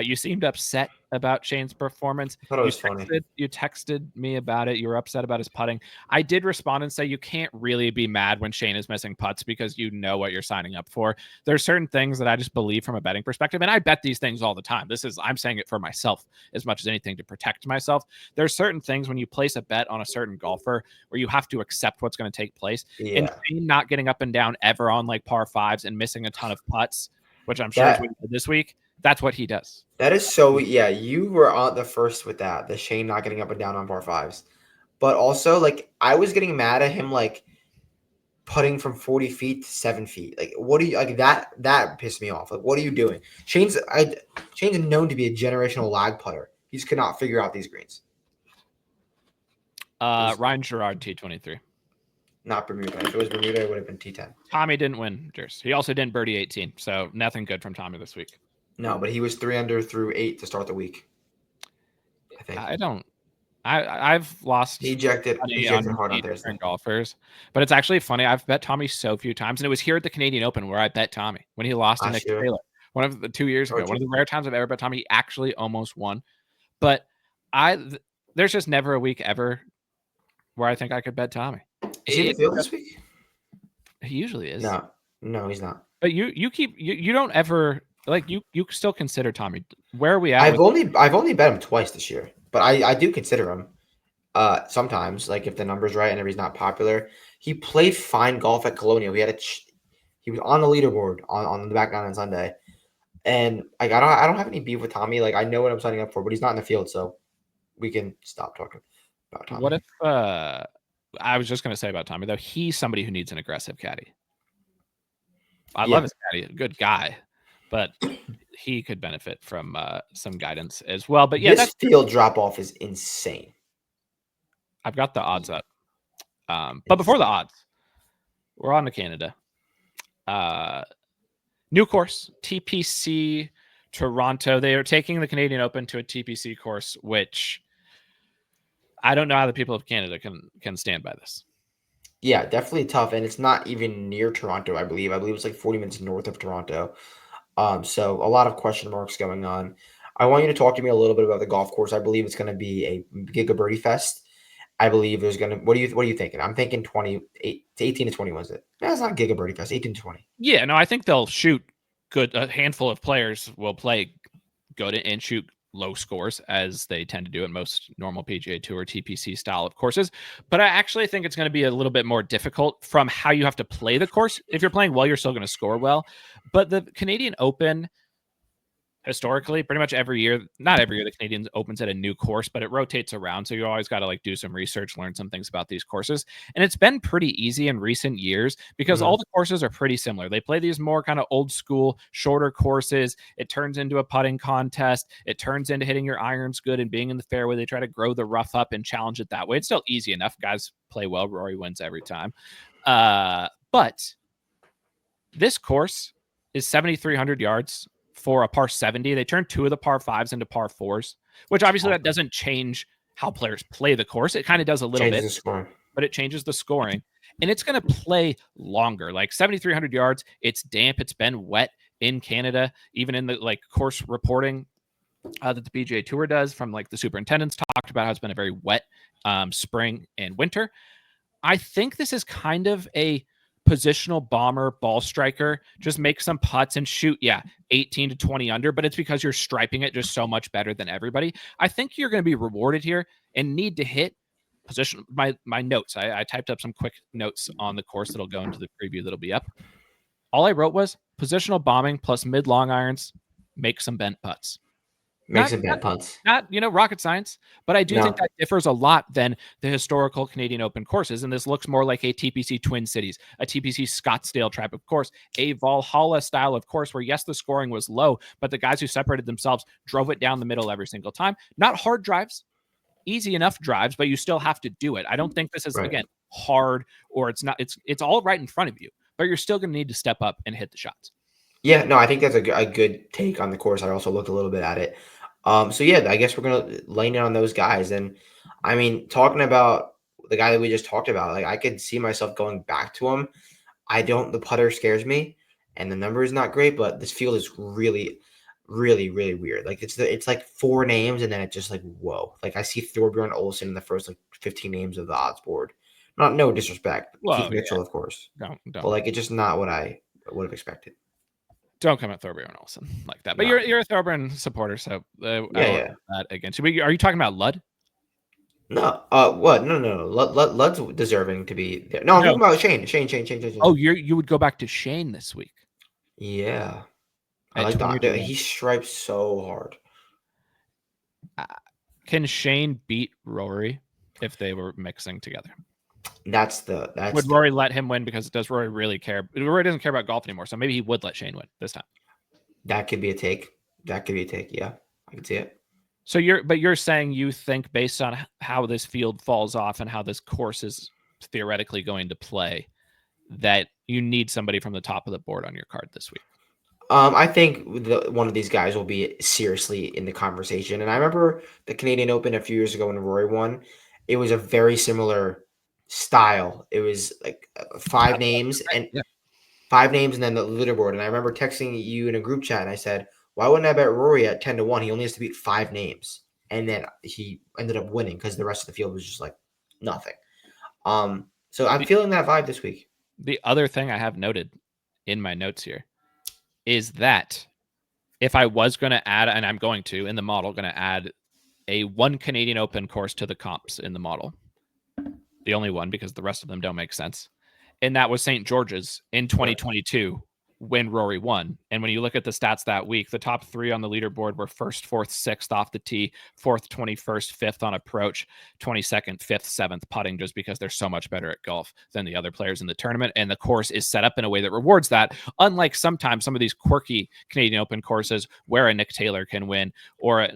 You seemed upset about Shane's performance. I thought it was funny. You texted me about it. You were upset about his putting. I did respond and say you can't really be mad when Shane is missing putts, because you know what you're signing up for. There's certain things that I just believe from a betting perspective, and I bet these things all the time. I'm saying it for myself as much as anything, to protect myself. There's certain things when you place a bet on a certain golfer where you have to accept what's going to take place. Yeah. And Shane not getting up and down ever on like par fives and missing a ton of putts, which I'm sure is what he did this week. That's what he does. That is so. Yeah, you were on the first with that. The Shane not getting up and down on par fives, but also like I was getting mad at him like putting from 40 feet to 7 feet. Like, what do you like that? That pissed me off. Like, what are you doing? Shane's known to be a generational lag putter. He just could not figure out these greens. Ryan Gerard T23. Not Bermuda. If it was Bermuda, it would have been T10. Tommy didn't win. He also didn't birdie 18, so nothing good from Tommy this week. No, but he was 3 under through 8 to start the week. I think. I've lost. He ejected hard on Thursday. Golfers, but it's actually funny. I've bet Tommy so few times, and it was here at the Canadian Open where I bet Tommy when he lost to Nick Taylor. One of the 2 years ago. One of the rare times I've ever bet Tommy. He actually almost won, but there's just never a week ever where I think I could bet Tommy. Is he in the field this week? He usually is. No, he's not. But you don't ever. Like you still consider Tommy. Where are we at? I've only bet him twice this year, but I do consider him. Sometimes, like if the number's right and if he's not popular, he played fine golf at Colonial. He was on the leaderboard on the back nine on Sunday, and like I don't have any beef with Tommy. Like I know what I'm signing up for, but he's not in the field, so we can stop talking about Tommy. What if I was just gonna say about Tommy though? He's somebody who needs an aggressive caddy. I love his caddy, a good guy. But he could benefit from some guidance as well. But yeah, this field drop off is insane. I've got the odds up. But before the odds, we're on to Canada. New course, TPC Toronto. They are taking the Canadian Open to a TPC course, which I don't know how the people of Canada can stand by this. Yeah, definitely tough. And it's not even near Toronto, I believe. I believe it's like 40 minutes north of Toronto. So a lot of question marks going on. I want you to talk to me a little bit about the golf course. I believe it's going to be a Giga Birdie Fest. I believe there's going to. What are you thinking? I'm thinking 18 to 20 was it? That's not Giga Birdie Fest. 18 to 20. Yeah, no, I think they'll shoot good. A handful of players will play good and shoot low scores, as they tend to do in most normal PGA Tour TPC style of courses. But I actually think it's going to be a little bit more difficult from how you have to play the course. If you're playing well, you're still going to score well. But the Canadian Open, historically, pretty much every year, not every year, the Canadian Open's at a new course, but it rotates around. So you always got to like do some research, learn some things about these courses. And it's been pretty easy in recent years because all the courses are pretty similar. They play these more kind of old school, shorter courses. It turns into a putting contest. It turns into hitting your irons good and being in the fairway. They try to grow the rough up and challenge it that way. It's still easy enough. Guys play well. Rory wins every time. But this course is 7,300 yards for a par 70. They turned 2 of the par 5s into par 4s, which obviously that doesn't change how players play the course. It kind of does a little bit, but it changes the scoring. And it's going to play longer, like 7,300 yards. It's damp. It's been wet in Canada, even in the like course reporting that the PGA Tour does from like the superintendents talked about how it's been a very wet spring and winter. I think this is kind of a positional bomber ball striker. Just make some putts and shoot, 18 to 20 under, but it's because you're striping it just so much better than everybody. I think you're going to be rewarded here and need to hit position. My notes, I typed up some quick notes on the course that'll go into the preview that'll be up. All I wrote was positional bombing plus mid long irons, make some bent putts. Make some bent putts. Not, rocket science, but I do think that differs a lot than the historical Canadian Open courses. And this looks more like a TPC Twin Cities, a TPC Scottsdale type of course, a Valhalla style of course where, yes, the scoring was low, but the guys who separated themselves drove it down the middle every single time. Not hard drives, easy enough drives, but you still have to do it. I don't think this is, again, hard or it's not. It's all right in front of you, but you're still going to need to step up and hit the shots. Yeah, no, I think that's a good take on the course. I also looked a little bit at it. So yeah, I guess we're gonna lane in on those guys. And I mean, talking about the guy that we just talked about, like I could see myself going back to him. The putter scares me, and the number is not great, but this field is really, really, really weird. Like it's like 4 names, and then it's just like whoa. Like I see Thorbjorn Olsen in the first like 15 names of the odds board. No disrespect, Keith Mitchell, of course. Don't. But like it's just not what I would have expected. Don't come at Thorbjorn Olsen like that. But you're a Thorbjorn supporter, so yeah. That against you. Are you talking about Lud? No. What? No. Lud's deserving to be there. No, I'm talking about Shane. Oh, you would go back to Shane this week. Yeah. I like that. He stripes so hard. Can Shane beat Rory if they were mixing together? Would Rory let him win because does Rory really care? Rory doesn't care about golf anymore, so maybe he would let Shane win this time. That could be a take. Yeah, I can see it. So you're saying you think based on how this field falls off and how this course is theoretically going to play that you need somebody from the top of the board on your card this week? I think one of these guys will be seriously in the conversation. And I remember the Canadian Open a few years ago when Rory won. It was a very similar style. It was like 5 names and 5 names and then the leaderboard. And I remember texting you in a group chat and I said, why wouldn't I bet Rory at 10 to 1? He only has to beat 5 names. And then he ended up winning because the rest of the field was just like nothing. So I'm feeling that vibe this week. The other thing I have noted in my notes here is that if I was going to add, and I'm going to in the model, going to add a 1 Canadian Open course to the comps in the model. The only one, because the rest of them don't make sense. And that was St. George's in 2022 when Rory won. And when you look at the stats that week, the top 3 on the leaderboard were 1st, 4th, 6th off the tee, 4th, 21st, 5th on approach, 22nd, 5th, 7th putting, just because they're so much better at golf than the other players in the tournament. And the course is set up in a way that rewards that. Unlike sometimes some of these quirky Canadian Open courses where a Nick Taylor can win or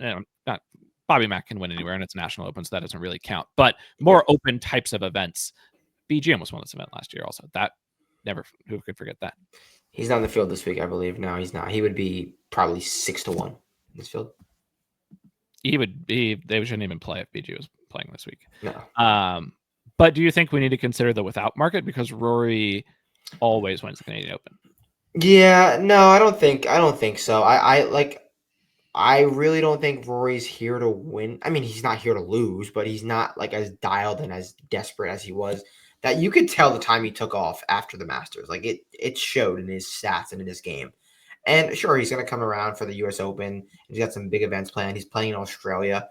not Bobby Mack can win anywhere, and it's National Open, so that doesn't really count. But more open types of events. BG almost won this event last year also. Who could forget that? He's not in the field this week, I believe. No, he's not. He would be probably 6 to 1 in this field. They shouldn't even play if BG was playing this week. No. But do you think we need to consider the without market? Because Rory always wins the Canadian Open. Yeah, no, I don't think so. I really don't think Rory's here to win. I mean, he's not here to lose, but he's not like as dialed and as desperate as he was. That you could tell the time he took off after the Masters. Like it showed in his stats and in his game. And sure, he's going to come around for the U.S. Open. He's got some big events planned. He's playing in Australia.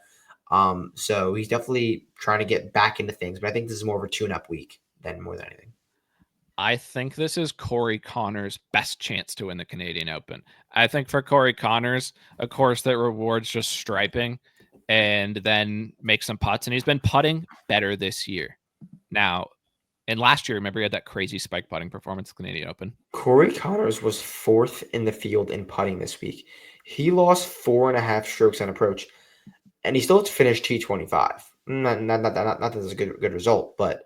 So he's definitely trying to get back into things. But I think this is more of a tune-up week than more than anything. I think this is Corey Connor's best chance to win the Canadian Open. I think for Corey Connors, a course that rewards just striping and then make some putts. And he's been putting better this year. Now, and last year, remember he had that crazy spike putting performance at the Canadian Open. Corey Connors was 4th in the field in putting this week. He lost 4.5 strokes on approach, and he still finished T25. Not that that's a good result, but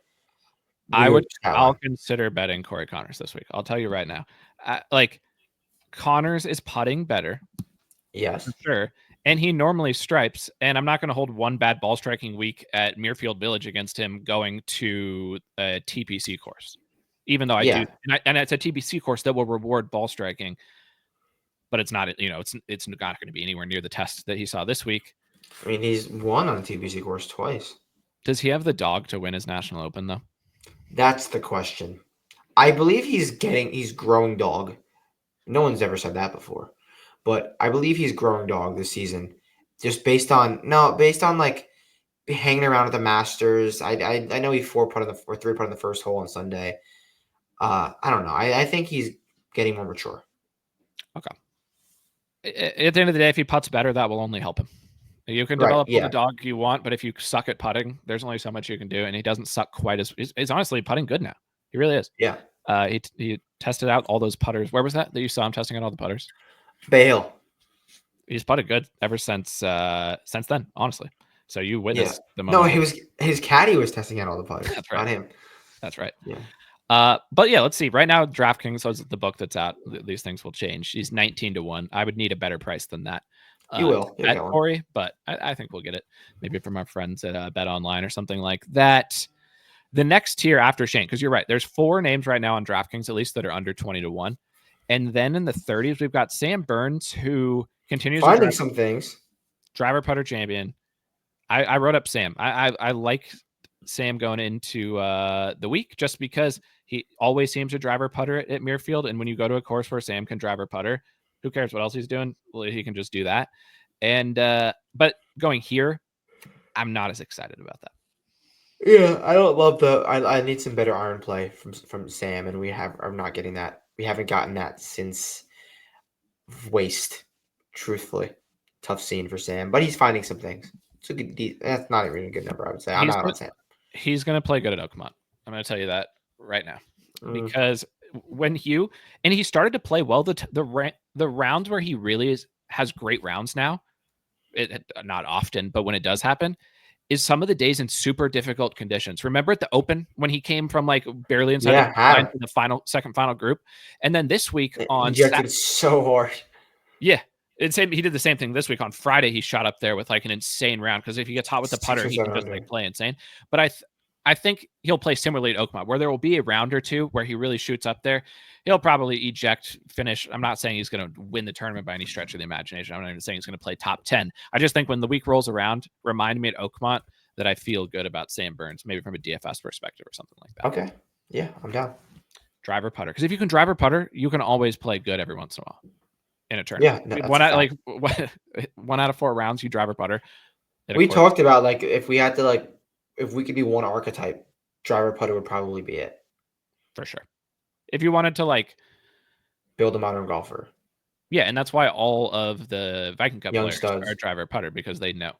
I'll consider betting Corey Connors this week. I'll tell you right now. Like Connors is putting better. Yes. For sure. And he normally stripes, and I'm not going to hold one bad ball striking week at Muirfield Village against him going to a TPC course. Even though I do, and it's a TPC course that will reward ball striking, but it's not, it's not going to be anywhere near the test that he saw this week. I mean, he's won on a TPC course twice. Does he have the dog to win his National Open, though? That's the question. I believe he's growing dog. No one's ever said that before, but I believe he's growing dog this season, just based on like hanging around at the Masters. I know he 4-putt or 3-putt on the first hole on Sunday. I don't know. I think he's getting more mature. Okay. At the end of the day, if he putts better, that will only help him. You can develop all the dog you want, but if you suck at putting, there's only so much you can do, and he doesn't suck quite as. He's honestly putting good now. He really is. Yeah. He tested out all those putters. Where was that you saw him testing out all the putters? Bay Hill. He's putted good ever since then, honestly. So you witnessed the moment. No, his caddy was testing out all the putters. That's right. Not him. That's right. Yeah. But yeah, let's see. Right now, DraftKings, so the book that's out. These things will change. He's 19-1. I would need a better price than that. You will. At Corey, but I think we'll get it. Maybe from our friends at Bet Online or something like that. The next tier after Schenk, because you're right. There's 4 names right now on DraftKings, at least, that are under 20-1. And then in the 30s, we've got Sam Burns, who continues finding some things. Driver putter champion. I wrote up Sam. I like Sam going into the week just because he always seems to driver putter at Muirfield. And when you go to a course where Sam can driver putter, who cares what else he's doing? Well, he can just do that. And but going here, I'm not as excited about that. Yeah, I don't love I need some better iron play from Sam, and I'm not getting that. We haven't gotten that since Waste. Truthfully, tough scene for Sam, but he's finding some things. So that's not even a good number, I would say. I'm not on Sam. He's going to play good at Oakmont. I'm going to tell you that right now, because when he started to play well, the rounds where he really has great rounds now, not often, but when it does happen, is some of the days in super difficult conditions. Remember at the Open when he came from like barely inside the second final group, and then this week on Saturday, so hard. Yeah. He did the same thing this week. On Friday, he shot up there with like an insane round, because if he gets hot with the putter, he can just like play insane. But I think he'll play similarly to Oakmont, where there will be a round or two where he really shoots up there. He'll probably eject, finish. I'm not saying he's going to win the tournament by any stretch of the imagination. I'm not even saying he's going to play top 10. I just think when the week rolls around, remind me at Oakmont that I feel good about Sam Burns, maybe from a DFS perspective or something like that. Okay. Yeah, I'm down. Driver putter. Because if you can driver putter, you can always play good every once in a while. In a tournament, one out of 4 rounds, you driver putter. We talked about like if we could be one archetype, driver putter would probably be it for sure. If you wanted to like build a modern golfer, yeah, and that's why all of the Viking Cup young players are driver putter, because they know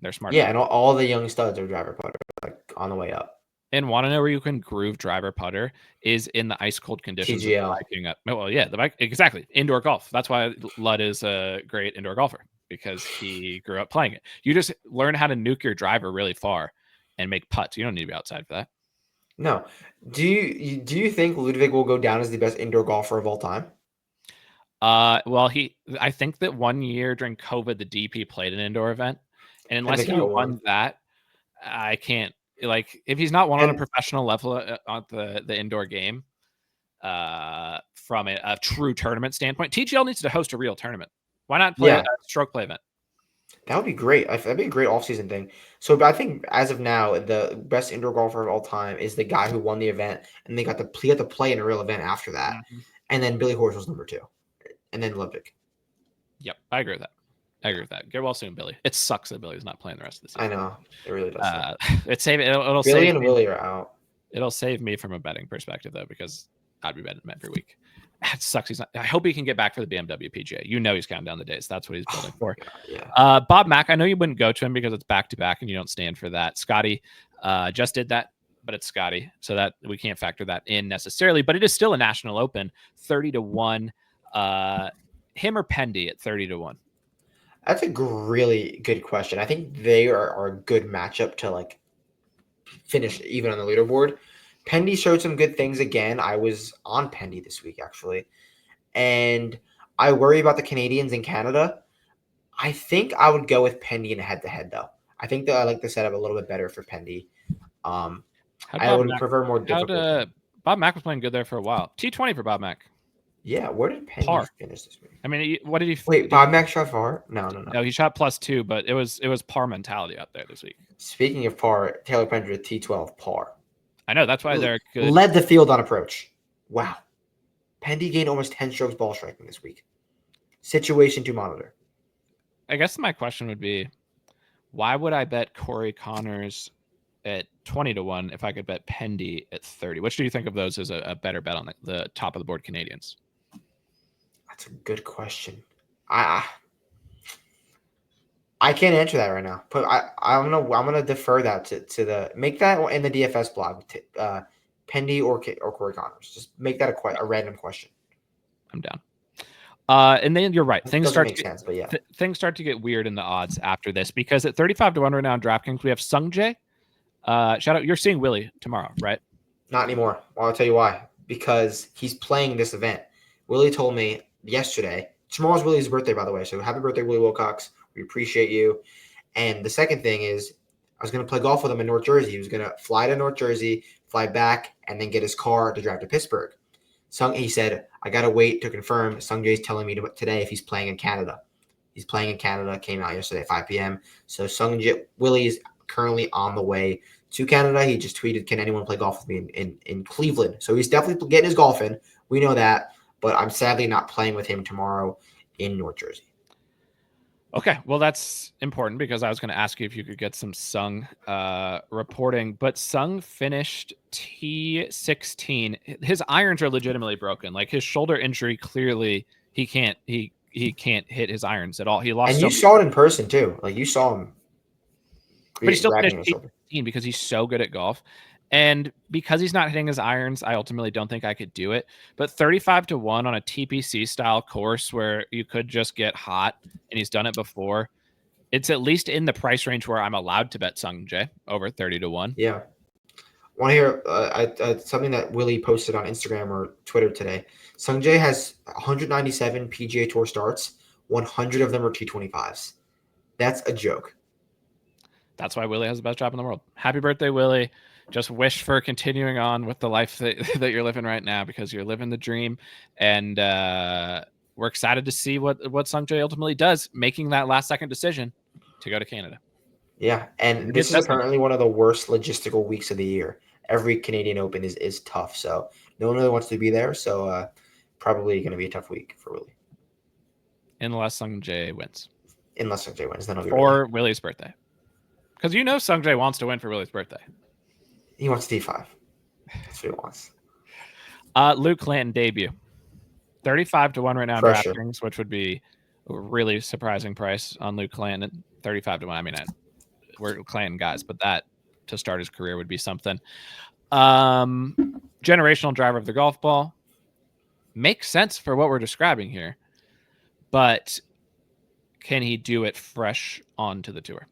they're smart. Yeah, and all the young studs are driver putter, like on the way up. And want to know where you can groove driver putter is in the ice cold conditions. TGL. Well, yeah, exactly. Indoor golf. That's why Ludd is a great indoor golfer, because he grew up playing it. You just learn how to nuke your driver really far and make putts. You don't need to be outside for that. No. Do you think Ludwig will go down as the best indoor golfer of all time? Well, I think that one year during COVID, the DP played an indoor event, and unless he won that, I can't. Like, if he's not one on a professional level on the indoor game, from a true tournament standpoint, TGL needs to host a real tournament. Why not play a stroke play event? That would be great. That'd be a great offseason thing. So I think as of now, the best indoor golfer of all time is the guy who won the event, and he got to play in a real event after that. Mm-hmm. And then Billy Horsch was number 2, and then Ludwig. Yep, I agree with that. Get well soon, Billy. It sucks that Billy's not playing the rest of the season. I know. It really does. It'll Billy and Willie are out. It'll save me from a betting perspective though, because I'd be betting him every week. It sucks. He's not. I hope he can get back for the BMW PGA. You know he's counting down the days. That's what he's building for. Yeah. Bob Mack. I know you wouldn't go to him because it's back to back, and you don't stand for that. Scottie just did that, but it's Scottie, so that we can't factor that in necessarily. But it is still a national open, 30-1. Him or Pendy at 30-1. That's a really good question. I think they are a good matchup to like finish even on the leaderboard. Pendy showed some good things again. I was on Pendy this week actually, and I worry about the Canadians in Canada. I think I would go with Pendy in a head-to-head though. I think that I like the setup a little bit better for Pendy. I would prefer more difficult. Bob Mack was playing good there for a while. T20 for Bob Mack. Yeah, where did Pendy finish this week? I mean, what did he? Wait, Bob Mack shot far? No. No, he shot +2, but it was par mentality out there this week. Speaking of par, Taylor Pendrith T12 par. I know, that's why they're good. Led the field on approach. Wow. Pendy gained almost 10 strokes ball striking this week. Situation to monitor. I guess my question would be, why would I bet Corey Connors at 20-1 if I could bet Pendy at 30? Which do you think of those as a better bet on the top of the board Canadians? That's a good question. I can't answer that right now. But I'm gonna defer that to the make that in the DFS blog. Pendy or Corey Connors. Just make that a random question. I'm down. And then you're right. Things start to get weird in the odds after this, because at 35-1 right now on DraftKings we have Sungjae. Shout out, you're seeing Willie tomorrow, right? Not anymore. Well, I'll tell you why. Because he's playing this event. Willie told me yesterday. Tomorrow's Willie's birthday, by the way. So happy birthday, Willie Wilcox. We appreciate you. And the second thing is, I was going to play golf with him in North Jersey. He was going to fly to North Jersey, fly back, and then get his car to drive to Pittsburgh. He said, I got to wait to confirm. Sungjae's telling me today if he's playing in Canada. He's playing in Canada. Came out yesterday at 5 p.m. So Willie is currently on the way to Canada. He just tweeted, can anyone play golf with me in Cleveland? So he's definitely getting his golf in. We know that. But I'm sadly not playing with him tomorrow in North Jersey. Okay, well, that's important because I was going to ask you if you could get some Sung reporting. But Sung finished T16. His irons are legitimately broken. Like, his shoulder injury, clearly he can't hit his irons at all. He lost. And you saw it in person too. Like, you saw him. But he still finished T16 because he's so good at golf. And because he's not hitting his irons, I ultimately don't think I could do it. But 35-1 on a TPC style course where you could just get hot, and he's done it before, it's at least in the price range where I'm allowed to bet Sungjae over 30-1. Yeah. Want to hear something that Willie posted on Instagram or Twitter today? Sungjae has 197 PGA Tour starts. 100 of them are T25s. That's a joke. That's why Willie has the best job in the world. Happy birthday, Willie. Just wish for continuing on with the life that you're living right now, because you're living the dream. And we're excited to see what Sungjae ultimately does, making that last second decision to go to Canada. Yeah, and this is apparently one of the worst logistical weeks of the year. Every Canadian Open is tough, so no one really wants to be there. So probably going to be a tough week for Willie. Unless Sungjae wins. Then it'll be or Willie's birthday. Because Sungjae wants to win for Willie's birthday. He wants D5. That's what he wants. Luke Clanton debut. 35-1 right now in DraftKings, which would be a really surprising price on Luke Clanton. 35-1. I mean, we're Clanton guys, but that to start his career would be something. Generational driver of the golf ball. Makes sense for what we're describing here. But can he do it fresh onto the tour?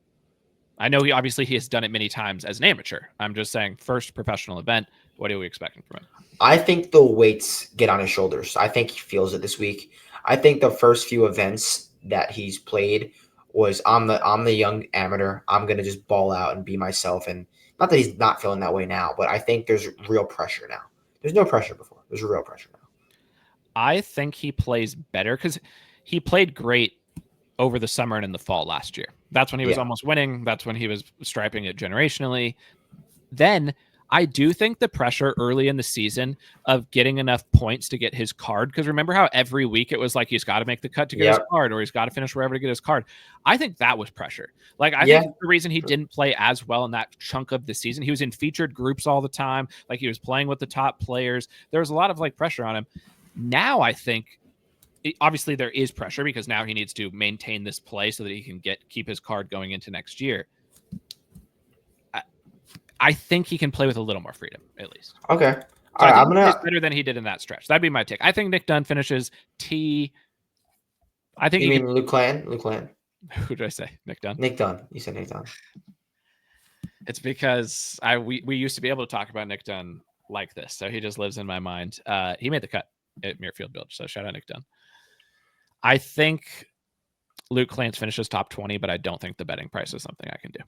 I know he has done it many times as an amateur. I'm just saying, first professional event, what are we expecting from him? I think the weights get on his shoulders. I think he feels it this week. I think the first few events that he's played was I'm the young amateur. I'm going to just ball out and be myself. And not that he's not feeling that way now, but I think there's real pressure now. There's no pressure before. There's real pressure now. I think he plays better because he played great over the summer and in the fall last year. That's when he was almost winning. That's when he was striping it generationally. Then I do think the pressure early in the season of getting enough points to get his card, because remember how every week it was like he's got to make the cut to get his card, or he's got to finish wherever to get his card. I think that was pressure. Like, I think the reason he didn't play as well in that chunk of the season, he was in featured groups all the time. Like, he was playing with the top players. There was a lot of like pressure on him. Now I think obviously there is pressure because now he needs to maintain this play so that he can keep his card going into next year. I think he can play with a little more freedom, at least. Okay. So I think he's better than he did in that stretch. That'd be my take. I think Nick Dunn finishes T. I think you mean Luke Clanton? Luke Clanton. Who did I say? Nick Dunn? Nick Dunn. You said Nick Dunn. It's because we used to be able to talk about Nick Dunn like this, so he just lives in my mind. He made the cut at Muirfield Village, so shout out Nick Dunn. I think Luke Clanton finishes top 20, but I don't think the betting price is something I can do.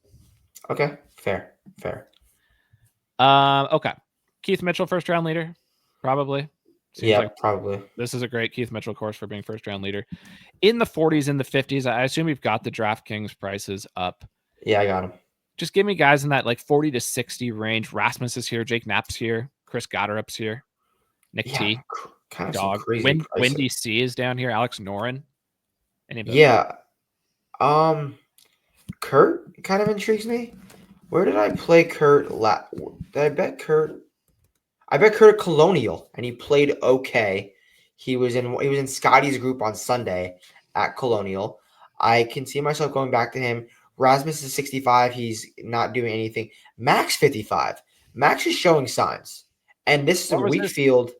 Okay, fair. Okay. Keith Mitchell, first round leader, probably. Seems like probably. This is a great Keith Mitchell course for being first round leader. In the 40s and the 50s, I assume you've got the DraftKings prices up. Yeah, I got them. Just give me guys in that like 40 to 60 range. Rasmus is here. Jake Knapp's here. Chris Gotterup's here. Nick T. Kind of Dog. crazy Wendy C is down here. Alex Noren. Anybody? Yeah. Kurt kind of intrigues me. Where did I play Kurt? Did I bet Kurt? I bet Kurt at Colonial, and he played okay. He was in Scottie's group on Sunday at Colonial. I can see myself going back to him. Rasmus is 65. He's not doing anything. Max 55. Max is showing signs. And this is a weak field.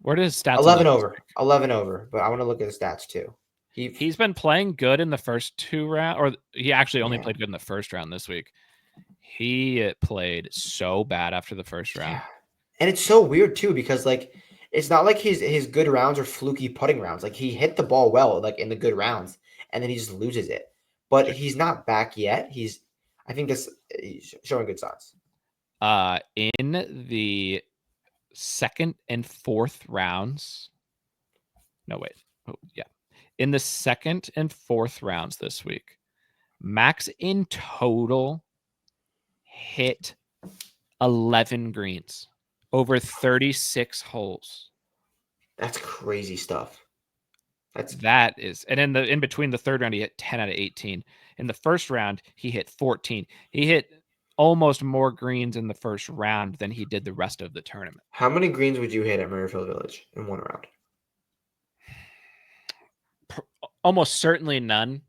Where does stats? 11 over. 11 over. But I want to look at the stats too. He's been playing good in the first two rounds, or he actually only played good in the first round this week. He played so bad after the first round. Yeah. And it's so weird too, because like it's not like his good rounds are fluky putting rounds. Like he hit the ball well, like in the good rounds, and then he just loses it. But he's not back yet. He's showing good signs. In the second and fourth rounds. No, wait. Oh, yeah. In the second and fourth rounds this week, Max in total hit 11 greens over 36 holes. That's crazy stuff. That is, and in between the third round, he hit 10 out of 18. In the first round, he hit 14. He hit almost more greens in the first round than he did the rest of the tournament. How many greens would you hit at Muirfield Village in one round? Almost certainly none,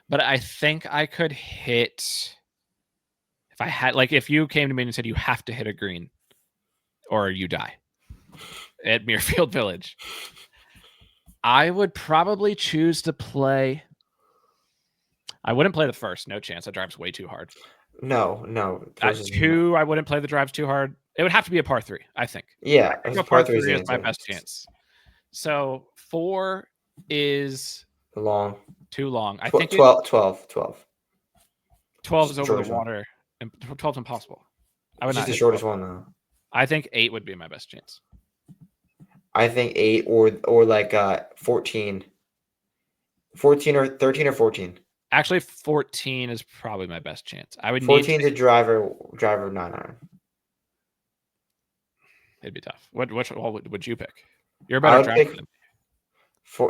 but I think I could hit, if I had, like, if you came to me and said you have to hit a green or you die at Muirfield Village, I would probably choose to play. I wouldn't play the first. No chance. That drive's way too hard. No. Two, I wouldn't play the drives too hard. It would have to be a par 3, I think. Yeah. I think a par 3 is my best chance. So 4 is long. Too long. I think 12. 12 is over the water, and 12 is impossible. I would not. The shortest one though. I think 8 would be my best chance. I think 8 or like 14. 14 or 13 or 14. Actually, 14 is probably my best chance. I would 14 to driver 9-iron. It'd be tough. Which would you pick? You're a better driver than me.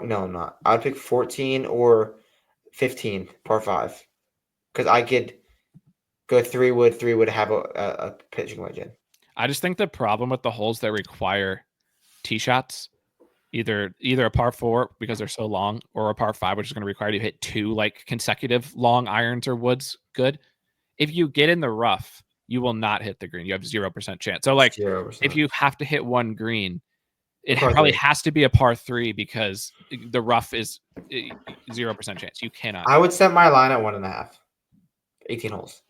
No, I'm not. I'd pick 14 or 15 par 5 because I could go 3 wood have a pitching wedge in. I just think the problem with the holes that require tee shots, either a par 4 because they're so long, or a par 5 which is going to require you to hit 2 like consecutive long irons or woods. Good. If you get in the rough, you will not hit the green. You have 0% chance. So like 0%. If you have to hit one green, it probably has to be a par 3 because the rough is 0% chance. You cannot. I would set my line at 1.5. 18 holes.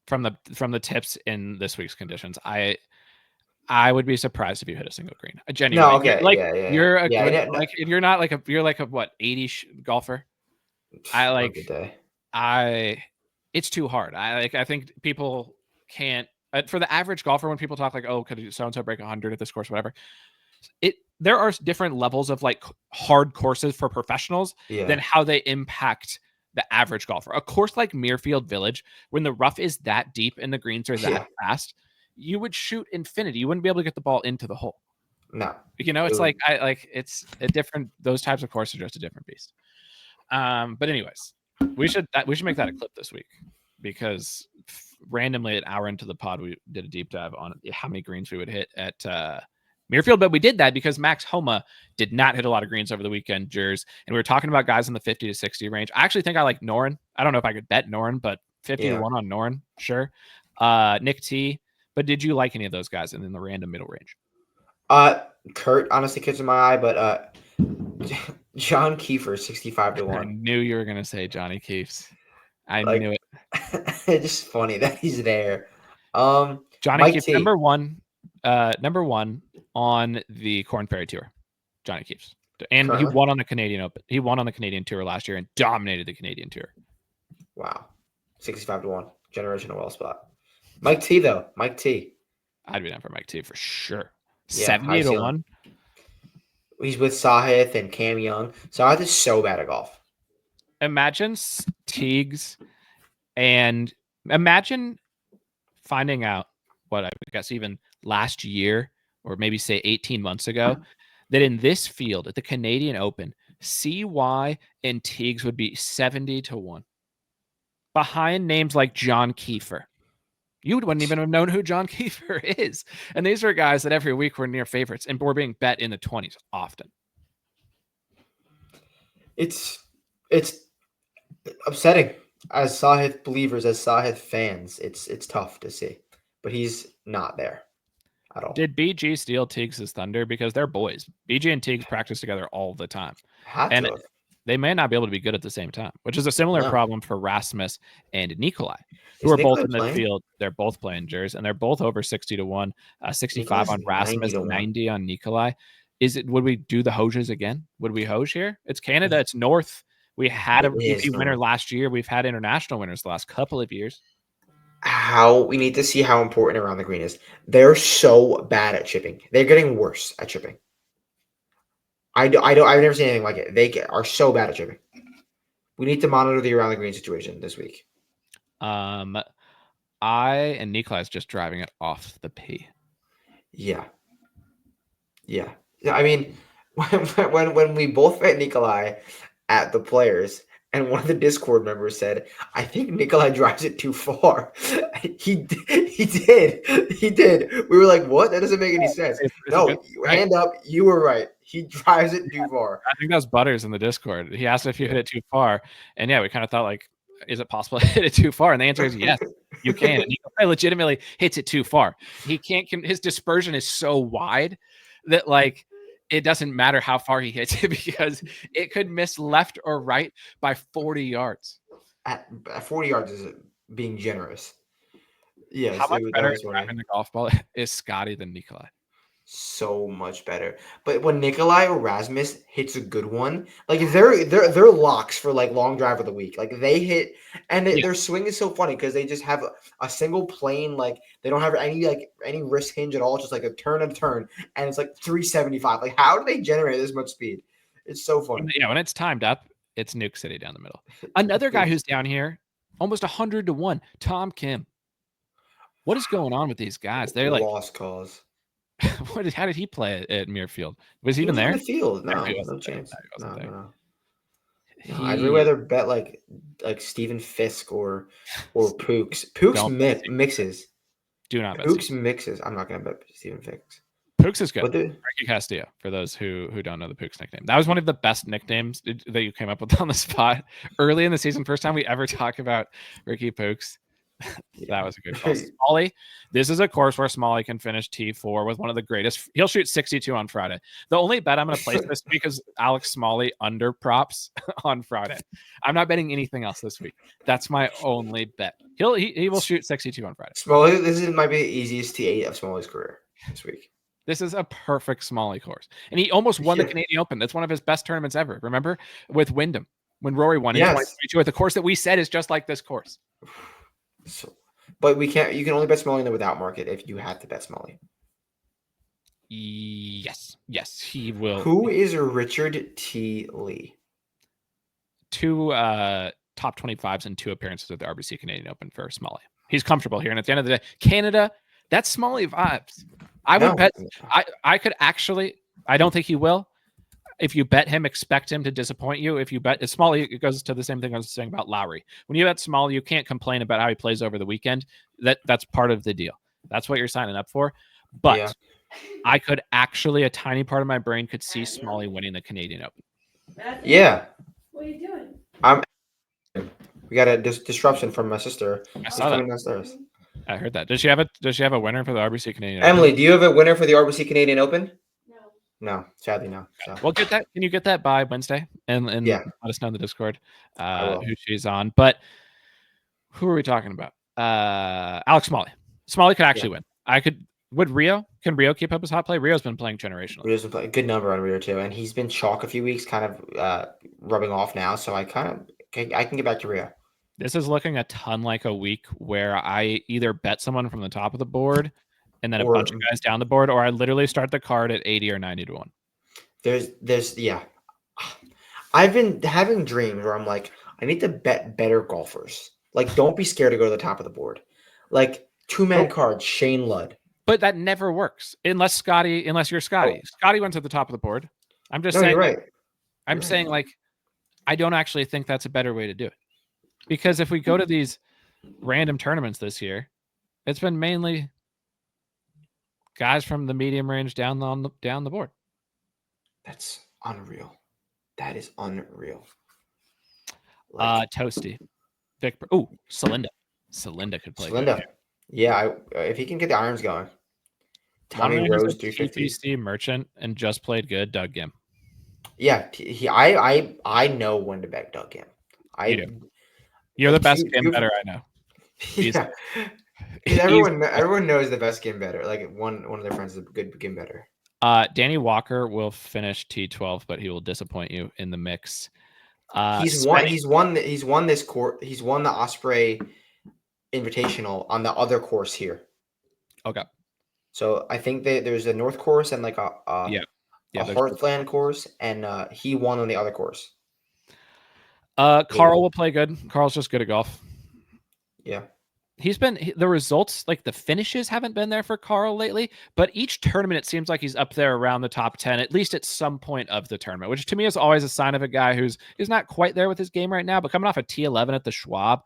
From the tips in this week's conditions, I would be surprised if you hit a single green. Genuinely. No, okay. Like you're a good, like if you're not like you're like a what 80 golfer. It's too hard. I think people can't. For the average golfer, when people talk like, oh, could so and so break 100 at this course, whatever, there are different levels of like hard courses for professionals than how they impact the average golfer. A course like Muirfield Village, when the rough is that deep and the greens are that fast, you would shoot infinity. You wouldn't be able to get the ball into the hole. No. It's like it's a different. Those types of courses are just a different beast. But anyways, we should make that a clip this week, because randomly an hour into the pod we did a deep dive on how many greens we would hit at Muirfield, but we did that because Max Homa did not hit a lot of greens over the weekend, Jers, and we were talking about guys in the 50 to 60 range. I actually think I like Noren. I don't know if I could bet Noren, but 50 to 1 on Noren, sure. Nick T. But did you like any of those guys in the random middle range? Kurt honestly catches my eye, but John Keefer 65 to 1. I knew you were gonna say Johnny Keefs. I knew it. It's just funny that he's there. Johnny Keefs, number one on the Corn Ferry Tour. Johnny Keefs. And currently? He won on the Canadian Open. He won on the Canadian Tour last year and dominated the Canadian Tour. Wow. 65 to 1. Generational well spot. Mike T, though. Mike T. I'd be down for Mike T for sure. Yeah, 70 to 1. He's with Sahith and Cam Young. Sahith is so bad at golf. Imagine Theegs, and imagine finding out what I guess even last year, or maybe say 18 months ago, that in this field at the Canadian Open, CY and Theegs would be 70 to 1. Behind names like John Keefer. You wouldn't even have known who John Keefer is. And these are guys that every week were near favorites and were being bet in the 20s often. It's upsetting. As Sahith believers, as Sahith fans, it's tough to see. But he's not there at all. Did BG steal Teagues' thunder? Because they're boys. BG and Teagues practice together all the time. And they may not be able to be good at the same time, which is a similar problem for Rasmus and Nikolai, who are both in the field. They're both playing Jers, and they're both over 60 to 1, 65 on Rasmus, 90 on Nikolai. Would we do the Hoges again? Would we Hoge here? It's Canada. It's North. We had a VP winner last year. We've had international winners the last couple of years. We need to see how important around the green is. They're so bad at chipping. They're getting worse at chipping. I've never seen anything like it. They are so bad at chipping. We need to monitor the around the green situation this week. And Nikolai's just driving it off the P. Yeah. I mean, when we both met Nikolai at the Players, and one of the Discord members said, "I think Nikolai drives it too far." He did. We were like, "What? That doesn't make any sense." No, hand up. You were right. He drives it too far. I think that's Butters in the Discord. He asked if you hit it too far, and yeah, we kind of thought like, is it possible to hit it too far? And the answer is yes, you can. And Nikolai legitimately hits it too far. He can't. His dispersion is so wide that like, it doesn't matter how far he hits it because it could miss left or right by 40 yards. At 40 yards is being generous. Yeah. How much better driving the golf ball is Scottie than Nikolai? So much better. But when Nikolai or Rasmus hits a good one, like they're locks for like long drive of the week. Like they hit, and their swing is so funny because they just have a single plane. Like they don't have any wrist hinge at all. Just like a turn, and it's like 375. Like how do they generate this much speed? It's so funny. Yeah, when it's timed up, it's Nuke City down the middle. Another guy who's down here, almost 100 to 1, Tom Kim. What is going on with these guys? They're like lost cause. How did he play at Muirfield? Was he even there? In the field, no chance. No. I'd rather bet like Stephen Fisk or Pooks. Pooks mixes. Do not bet. Pooks mixes. I'm not gonna bet Stephen Fisk. Pooks is good. Ricky Castillo, for those who don't know the Pooks nickname. That was one of the best nicknames that you came up with on the spot early in the season. First time we ever talk about Ricky Pooks. That was a good call. Smalley, this is a course where Smalley can finish T4 with one of the greatest. He'll shoot 62 on Friday. The only bet I'm going to place this week is Alex Smalley under props on Friday. I'm not betting anything else this week. That's my only bet. He will shoot 62 on Friday. Smalley, might be the easiest T8 of Smalley's career this week. This is a perfect Smalley course. And he almost won the Canadian Open. That's one of his best tournaments ever. Remember? With Wyndham. When Rory won in 2022 at the course that we said is just like this course. So, but we can't. You can only bet Smalley in the without market if you have to bet Smalley. Yes, he will. Who is Richard T. Lee? Two top 25s and 2 appearances at the RBC Canadian Open for Smalley. He's comfortable here. And at the end of the day, Canada, that's Smalley vibes. I would bet. I could actually. I don't think he will. If you bet him, expect him to disappoint you. If you bet Smalley, it goes to the same thing I was saying about Lowry. When you bet Smalley, you can't complain about how he plays over the weekend. That's part of the deal. That's what you're signing up for. But I could actually, a tiny part of my brain could see Smalley winning the Canadian Open. Yeah. What are you doing? We got a disruption from my sister. I saw that. Downstairs. I heard that. Does she have a winner for the RBC Canadian Emily, Open? do you have a winner for the RBC Canadian Open? No. No, sadly no. So. Well, get that. Can you get that by Wednesday and let us know in the Discord who she's on? But who are we talking about? Alex Smalley. Smalley could actually win. Can Rio keep up his hot play? Rio's been playing generational. Rio's been playing a good number on Rio too, and he's been chalk a few weeks, kind of rubbing off now. So I can get back to Rio. This is looking a ton like a week where I either bet someone from the top of the board and then a bunch of guys down the board, or I literally start the card at 80 or 90 to 1. There's I've been having dreams where I'm like, I need to bet better golfers. Like, don't be scared to go to the top of the board. Like 2-man cards, Shane Ludd. But that never works unless you're Scottie. Scottie went to the top of the board. I'm just saying. You're right. I'm saying like, I don't actually think that's a better way to do it, because if we go to these random tournaments this year, it's been mainly guys from the medium range down the board. That's unreal. That is unreal. Toasty, Vic. Oh, Celinda could play. Celinda. Yeah, if he can get the irons going. Tommy Rose, 350. TPC merchant and just played good. Doug Ghim. Yeah, I know when to bet Doug Ghim. You're the best Ghim better I know. Yeah. Everyone knows the best Ghim better. Like one of their friends is a good Ghim better. Danny Walker will finish T12, but he will disappoint you in the mix. He's won this course. He's won the Osprey Invitational on the other course here. Okay. So I think there's a North course and like a Heartland course, and he won on the other course. Carl will play good. Carl's just good at golf. Yeah. The results, like the finishes haven't been there for Carl lately, but each tournament it seems like he's up there around the top 10, at least at some point of the tournament, which to me is always a sign of a guy who's not quite there with his game right now, but coming off a T11 at the Schwab.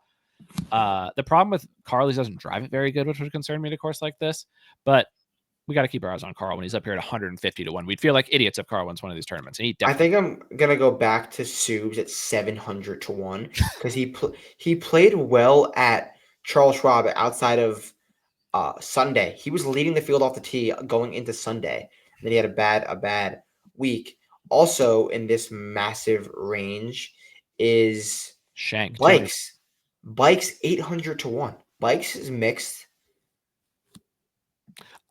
The problem with Carl is he doesn't drive it very good, which would concern me at a course like this, but we got to keep our eyes on Carl when he's up here at 150 to 1. We'd feel like idiots if Carl wins one of these tournaments. And I think I'm going to go back to Subs at 700 to 1 because he played well at Charles Schwab outside of Sunday. He was leading the field off the tee going into Sunday. And then he had a bad week. Also in this massive range is Schenk. Bikes 800 to 1. Bikes is mixed.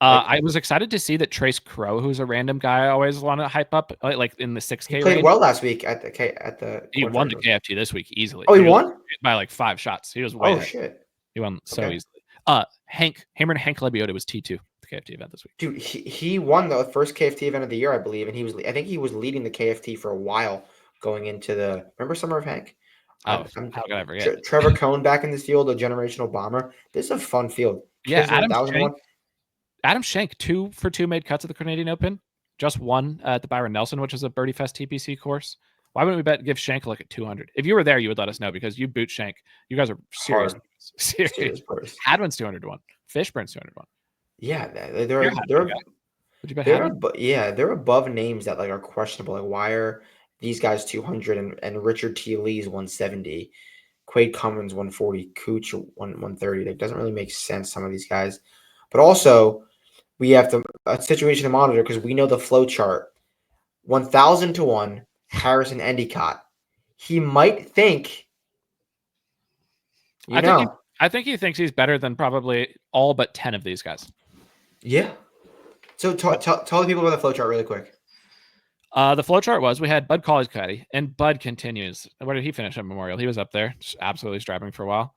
I was excited to see that Trace Crow, who's a random guy I always want to hype up, like in the 6K he played range. well last week at the He won the KFT this week easily. Oh, he won? By like 5 shots. He was way ahead. Shit. He won so easily. Hammer and Hank Lebiota was T2 the KFT event this week. Dude, he won the first KFT event of the year, I believe, and I think he was leading the KFT for a while going into the Summer of Hank? How could I forget? Trevor Cohn back in this field, a generational bomber. This is a fun field. Yeah, Adam Schenk, 2 for 2 made cuts at the Canadian Open. Just won at the Byron Nelson, which is a Birdie Fest TPC course. Why wouldn't we give Schenk a look at 200? If you were there, you would let us know because you boot Schenk. You guys are serious. Serious. Hadwin's 200 to 1. Fishburne's 200 to 1. Yeah, they're above names that like are questionable. Like why are these guys 200 and Richard T. Lee's 170, Quade Cummins 140, Cooch 130. That doesn't really make sense. Some of these guys, but also we have a situation to monitor because we know the flow chart. 1,000 to 1. Harrison Endycott. He might think. I think he thinks he's better than probably all but 10 of these guys. Yeah. So tell the people about the flow chart really quick. The flow chart was we had Bud Colley's caddy, and Bud continues. Where did he finish at Memorial? He was up there, just absolutely strapping for a while.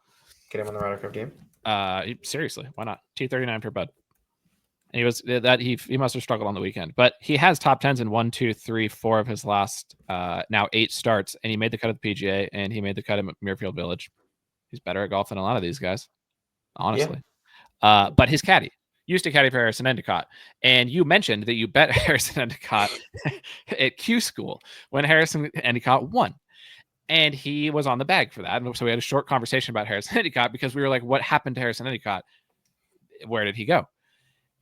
Get him on the Ryder Cup game. Seriously, why not? T39 for Bud. And he must have struggled on the weekend, but he has top 10s in 1, 2, 3, 4 of his last now 8 starts, and he made the cut at the PGA, and he made the cut at Muirfield Village. He's better at golf than a lot of these guys, honestly. Yeah. But his caddy used to caddy for Harrison Endycott, and you mentioned that you bet Harrison Endycott at Q School when Harrison Endycott won. And he was on the bag for that. And so we had a short conversation about Harrison Endycott because we were like, what happened to Harrison Endycott? Where did he go?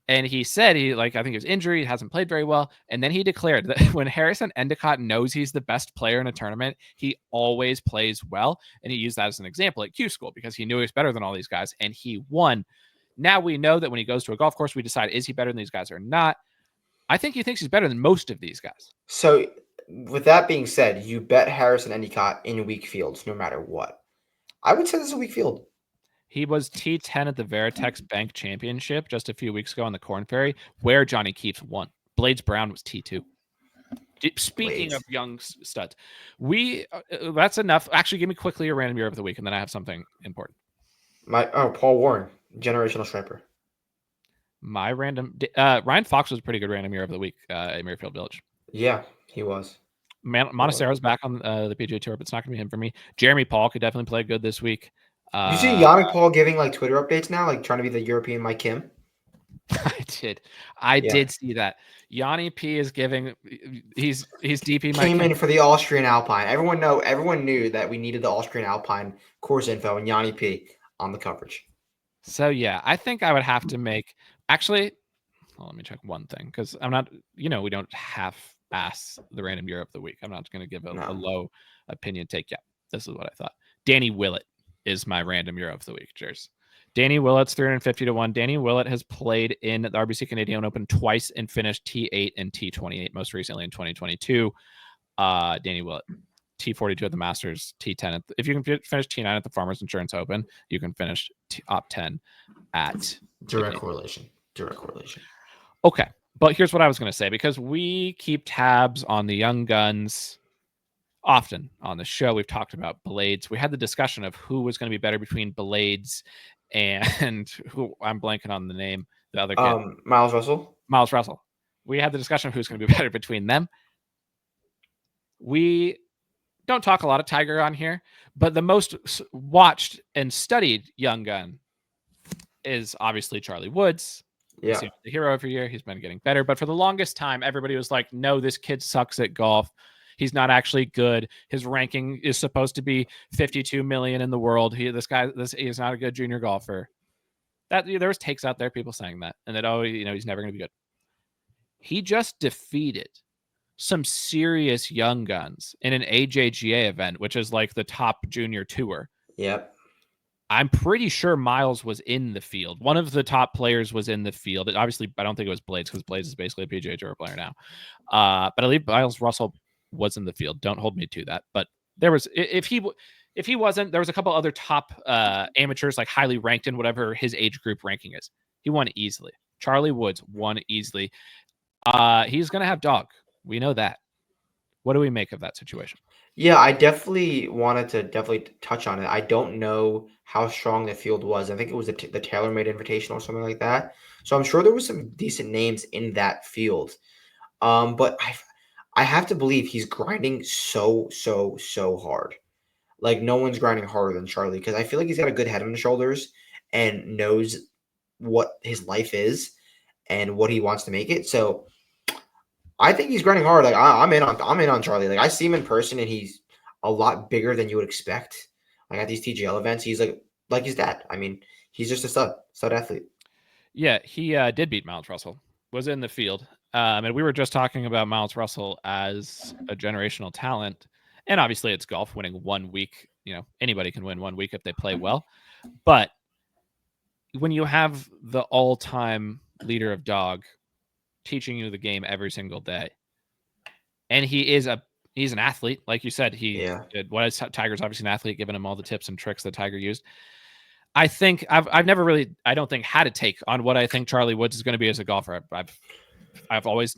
And he said I think he was injured. He hasn't played very well. And then he declared that when Harrison Endycott knows he's the best player in a tournament, he always plays well. And he used that as an example at Q School because he knew he was better than all these guys and he won. Now we know that when he goes to a golf course, we decide, is he better than these guys or not? I think he thinks he's better than most of these guys. So with that being said, you bet Harrison Endycott in weak fields no matter what. I would say this is a weak field. He was T10 at the Veritex Bank Championship just a few weeks ago on the Corn Ferry, where Johnny Keefe won. Blades Brown was T2. Speaking of young studs, that's enough. Actually, give me quickly your random year of the week, and then I have something important. Paul Warren, generational striper. My random Ryan Fox was a pretty good random year of the week at Muirfield Village. Yeah, he was. Monastero's back on the PGA Tour, but it's not going to be him for me. Jeremy Paul could definitely play good this week. You see Yannick Paul giving Twitter updates now, trying to be the European Mike Ghim? I did see that. Yanni P is giving. He's DP. Came in for the Austrian Alpine. Everyone knew that we needed the Austrian Alpine course info, and Yanni P on the coverage. So yeah, I think I would have to make. Actually, let me check one thing because I'm not. We don't half-ass the random year of the week. I'm not going to give a low opinion take. Yeah, this is what I thought. Danny Willett is my random year of the week. Cheers. Danny Willett's 350-1. Danny Willett has played in the RBC Canadian Open twice and finished T8 and T28, most recently in 2022. Danny Willett, T42 at the Masters, T10. If you can finish T9 at the Farmers Insurance Open, you can finish top 10 at direct correlation. Okay, but here's what I was going to say, because we keep tabs on the young guns often on the show. We've talked about Blades. We had the discussion of who was going to be better between Blades and who I'm blanking on the name. The other kid, Miles Russell. We had the discussion of who's going to be better between them. We don't talk a lot of Tiger on here, but the most watched and studied young gun is obviously Charlie Woods. Yeah, he's the hero every year. He's been getting better, but for the longest time, everybody was like, "No, this kid sucks at golf. He's not actually good. His ranking is supposed to be 52 million in the world. He is not a good junior golfer." There was takes out there, people saying that, and that he's never going to be good. He just defeated some serious young guns in an AJGA event, which is like the top junior tour. Yep. I'm pretty sure Miles was in the field. One of the top players was in the field. Obviously, I don't think it was Blades, because Blades is basically a PGA Tour player now. But I believe Miles Russell was in the field. Don't hold me to that. But there was, if he wasn't, there was a couple other top amateurs, like highly ranked in whatever his age group ranking is. He won easily. Charlie Woods won easily. He's going to have dog. We know that. What do we make of that situation? Yeah, I definitely wanted to touch on it. I don't know how strong the field was. I think it was the TaylorMade Invitational or something like that. So I'm sure there was some decent names in that field. But I have to believe he's grinding so hard. Like, no one's grinding harder than Charlie, because I feel like he's got a good head on his shoulders and knows what his life is and what he wants to make it. So I think he's grinding hard. Like, I'm in on Charlie. Like, I see him in person, and he's a lot bigger than you would expect. Like, at these TGL events, he's like his dad. I mean, he's just a stud athlete. Yeah, he did beat Miles Russell. Was in the field, and we were just talking about Miles Russell as a generational talent. And obviously, it's golf. Winning 1 week, anybody can win 1 week if they play well. But when you have the all-time leader of dog teaching you the game every single day, and he's an athlete, like you said. Tiger's obviously an athlete, giving him all the tips and tricks that Tiger used. I think I've never really, I don't think, had a take on what I think Charlie Woods is going to be as a golfer. I've always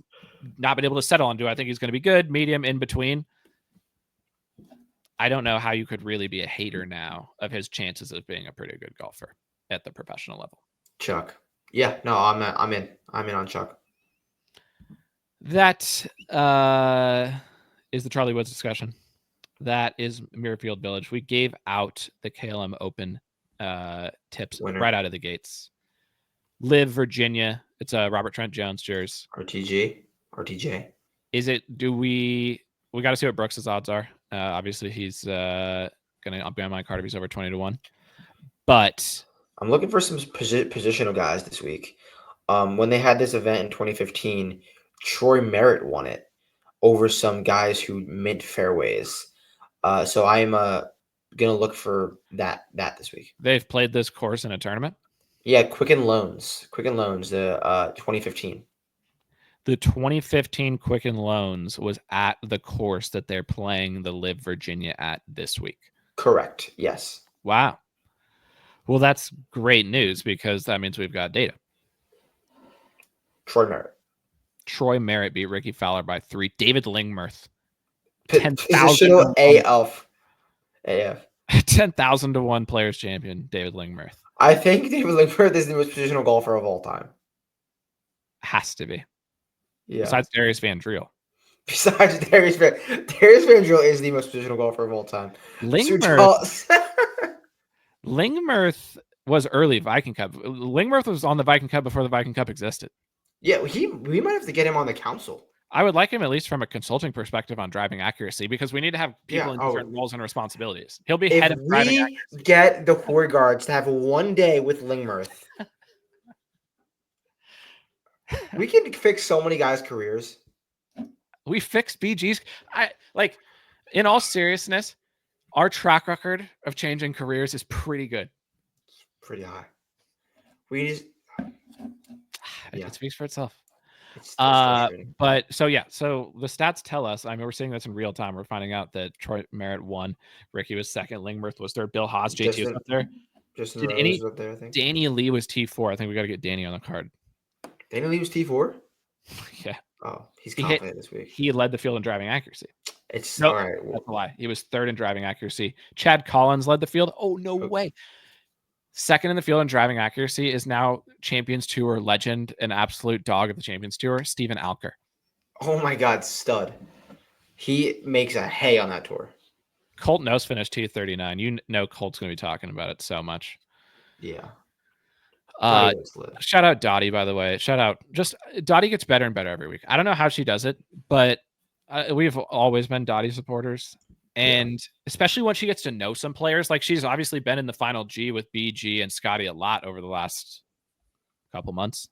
not been able to settle on, do I think he's going to be good, medium, in between? I don't know how you could really be a hater now of his chances of being a pretty good golfer at the professional level. Chuck, Yeah, no, I'm in on Chuck. That is the Charlie Woods discussion. That is Muirfield Village. We gave out the KLM Open tips Winner. right out of the gates. LIV Virginia. It's a Robert Trent Jones jersey. RTJ. Is it? Do we got to see what Brooks's odds are? Obviously, he's gonna be on my card if he's over 20-1. But I'm looking for some positional guys this week. When they had this event in 2015, Troy Merritt won it over some guys who mint fairways. So I'm gonna look for that this week. They've played this course in a tournament. Yeah, Quicken Loans, the 2015. The 2015 Quicken Loans was at the course that they're playing the LIV Virginia at this week. Correct. Yes. Wow. Well, that's great news because that means we've got data. Troy Merritt beat Ricky Fowler by 3. David Lingmerth. Positional AF. 10,000-1 Players Champion, David Lingmerth. I think David Lingmerth is the most positional golfer of all time. Has to be. Yeah. Besides Darius Van Driel. Darius Van Driel is the most positional golfer of all time. Lingmerth was early Viking Cup. Lingmerth was on the Viking Cup before the Viking Cup existed. Yeah, we might have to get him on the council. I would like him at least from a consulting perspective on driving accuracy because we need to have people in different roles and responsibilities. He'll be head of driving accuracy. We get the Horguards to have one day with Lingmerth. We can fix so many guys' careers. We fixed BG's. In all seriousness, our track record of changing careers is pretty good. Pretty high. It speaks for itself. So the stats tell us, we're seeing this in real time. We're finding out that Troy Merritt won. Ricky was second. Lingmerth was third. Bill Haas, JT was up there. Was up there, I think. Danny Lee was T4. I think we got to get Danny on the card. Danny Lee was T4? Yeah. Oh, he's confident this week. He led the field in driving accuracy. All right. That's a lie. He was third in driving accuracy. Chad Collins led the field. Oh, no way. Second in the field in driving accuracy is now Champions Tour legend and absolute dog of the Champions Tour, Steven Alker. Oh my God, stud. He makes a hay on that tour. Colt Nose finished T39. You know Colt's going to be talking about it so much. Yeah. Shout out Dottie, by the way. Dottie gets better and better every week. I don't know how she does it, but we've always been Dottie supporters. And especially when she gets to know some players, like she's obviously been in the final G with BG and Scottie a lot over the last couple months.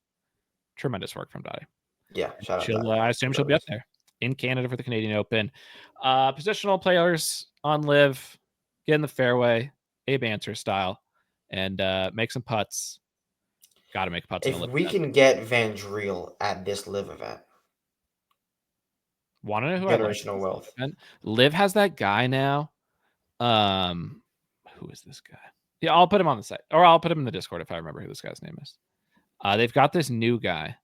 Tremendous work from Dottie. Yeah, shout out. I assume she'll be up there in Canada for the Canadian Open. Positional players on LIV, get in the fairway, Abe Answer style, and make some putts. Got to make putts. If we can get Van Driel at this LIV event. Want to know who generational wealth? LIV has that guy now. Who is this guy? Yeah, I'll put him on the site, or I'll put him in the Discord if I remember who this guy's name is. They've got this new guy.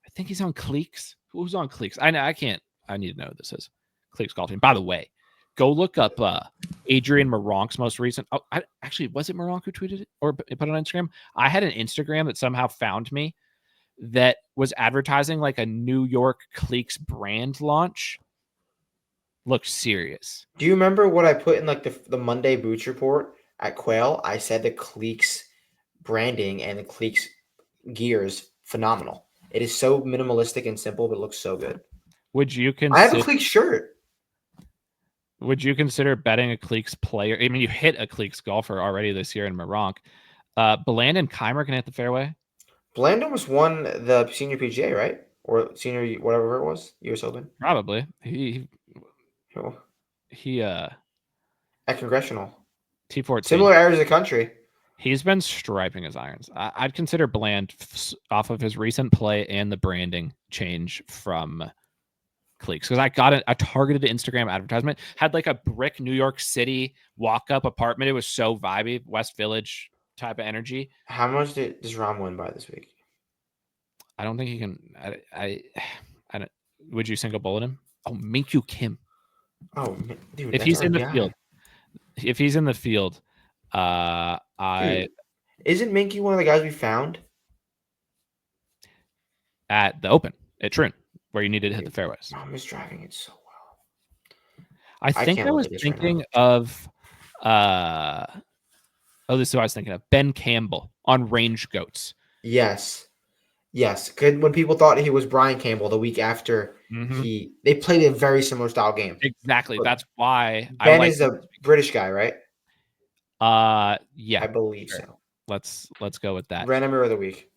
I think he's on Cleeks. Who's on Cleeks? I can't. I need to know who this is. Cleeks Golf Team. By the way, go look up Adrian Maronk's most recent. Oh, actually, was it Maronk who tweeted it or put it on Instagram? I had an Instagram that somehow found me that was advertising like a New York Cleeks brand launch. Looks serious. Do you remember what I put in like the Monday Boots report at Quail? I said the Cleeks branding and the Cleeks gears phenomenal. It is so minimalistic and simple, but it looks so good. Would you consider? I have a Cleeks shirt. Would you consider betting a Cleeks player? I mean, you hit a Cleeks golfer already this year in Maronk. Blandon Keimer can hit the fairway. Blandon was won the senior PGA, right? Or senior, whatever it was, US Open. Probably. He at Congressional. T14. Similar areas of the country. He's been striping his irons. I'd consider Bland off of his recent play and the branding change from Cleeks, because I got a targeted Instagram advertisement, had like a brick New York City walk-up apartment. It was so vibey, West Village type of energy. How much does Rom win by this week? I don't think he can. I don't. Would you single bullet him? Oh, Minkyu Kim. Oh, dude, if he's in the field, isn't Minky one of the guys we found? at the Open at Troon, where you needed to hit the fairways. Mom is driving it so well. I think can't I look was at this right thinking of this is what I was thinking of. Ben Campbell on Range Goats. Yes. Good. When people thought he was Brian Campbell the week after they played a very similar style game. Exactly. That's why Ben is a British guy, right? Yeah. I believe sure. so. Let's go with that. Random of the week.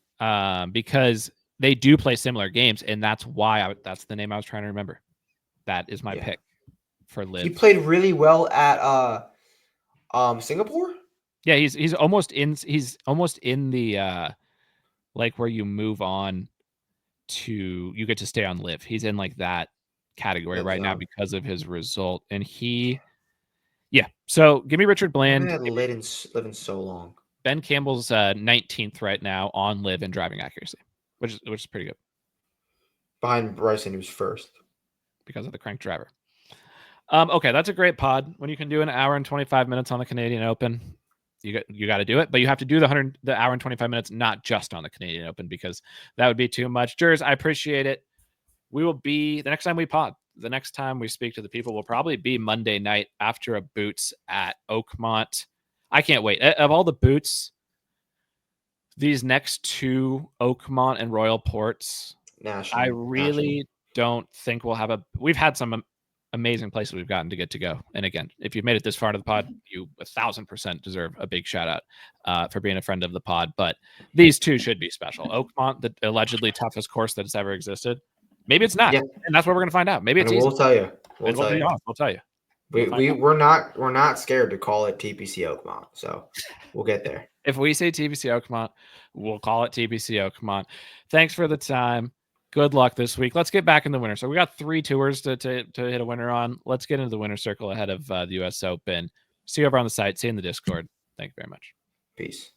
Because they do play similar games, and that's why that's the name I was trying to remember. That is my pick for LIV. He played really well at Singapore. Yeah, he's almost in the like where you move on to you get to stay on LIV. He's in like that category right now because of his result, and so give me Richard Bland. Live in so long. Ben Campbell's 19th right now on LIV in driving accuracy, which is pretty good. Behind Bryson, who's first because of the crank driver. Okay, that's a great pod. When you can do an hour and 25 minutes on the Canadian Open, you got to do it, but you have to do the hour and 25 minutes not just on the Canadian Open because that would be too much. Jers, I appreciate it. We will be the next time we pod. The next time we speak to the people will probably be Monday night after a Boots at Oakmont. I can't wait. Of all the Boots, these next two, Oakmont and Royal Ports, I really don't think we'll have we've had some amazing places we've gotten to get to go. And again, if you've made it this far into the pod, you 1,000% deserve a big shout out for being a friend of the pod. But these two should be special. Oakmont, the allegedly toughest course that has ever existed. Maybe it's not. Yeah. And that's what we're going to find out. Maybe it's easy. We'll tell you. We'll tell you. We're not scared to call it TPC Oakmont. So we'll get there. If we say TPC Oakmont, we'll call it TPC Oakmont. Thanks for the time. Good luck this week. Let's get back in the winter. So we got 3 tours to hit a winner on. Let's get into the winner circle ahead of the U.S. Open. See you over on the site. See you in the Discord. Thank you very much. Peace.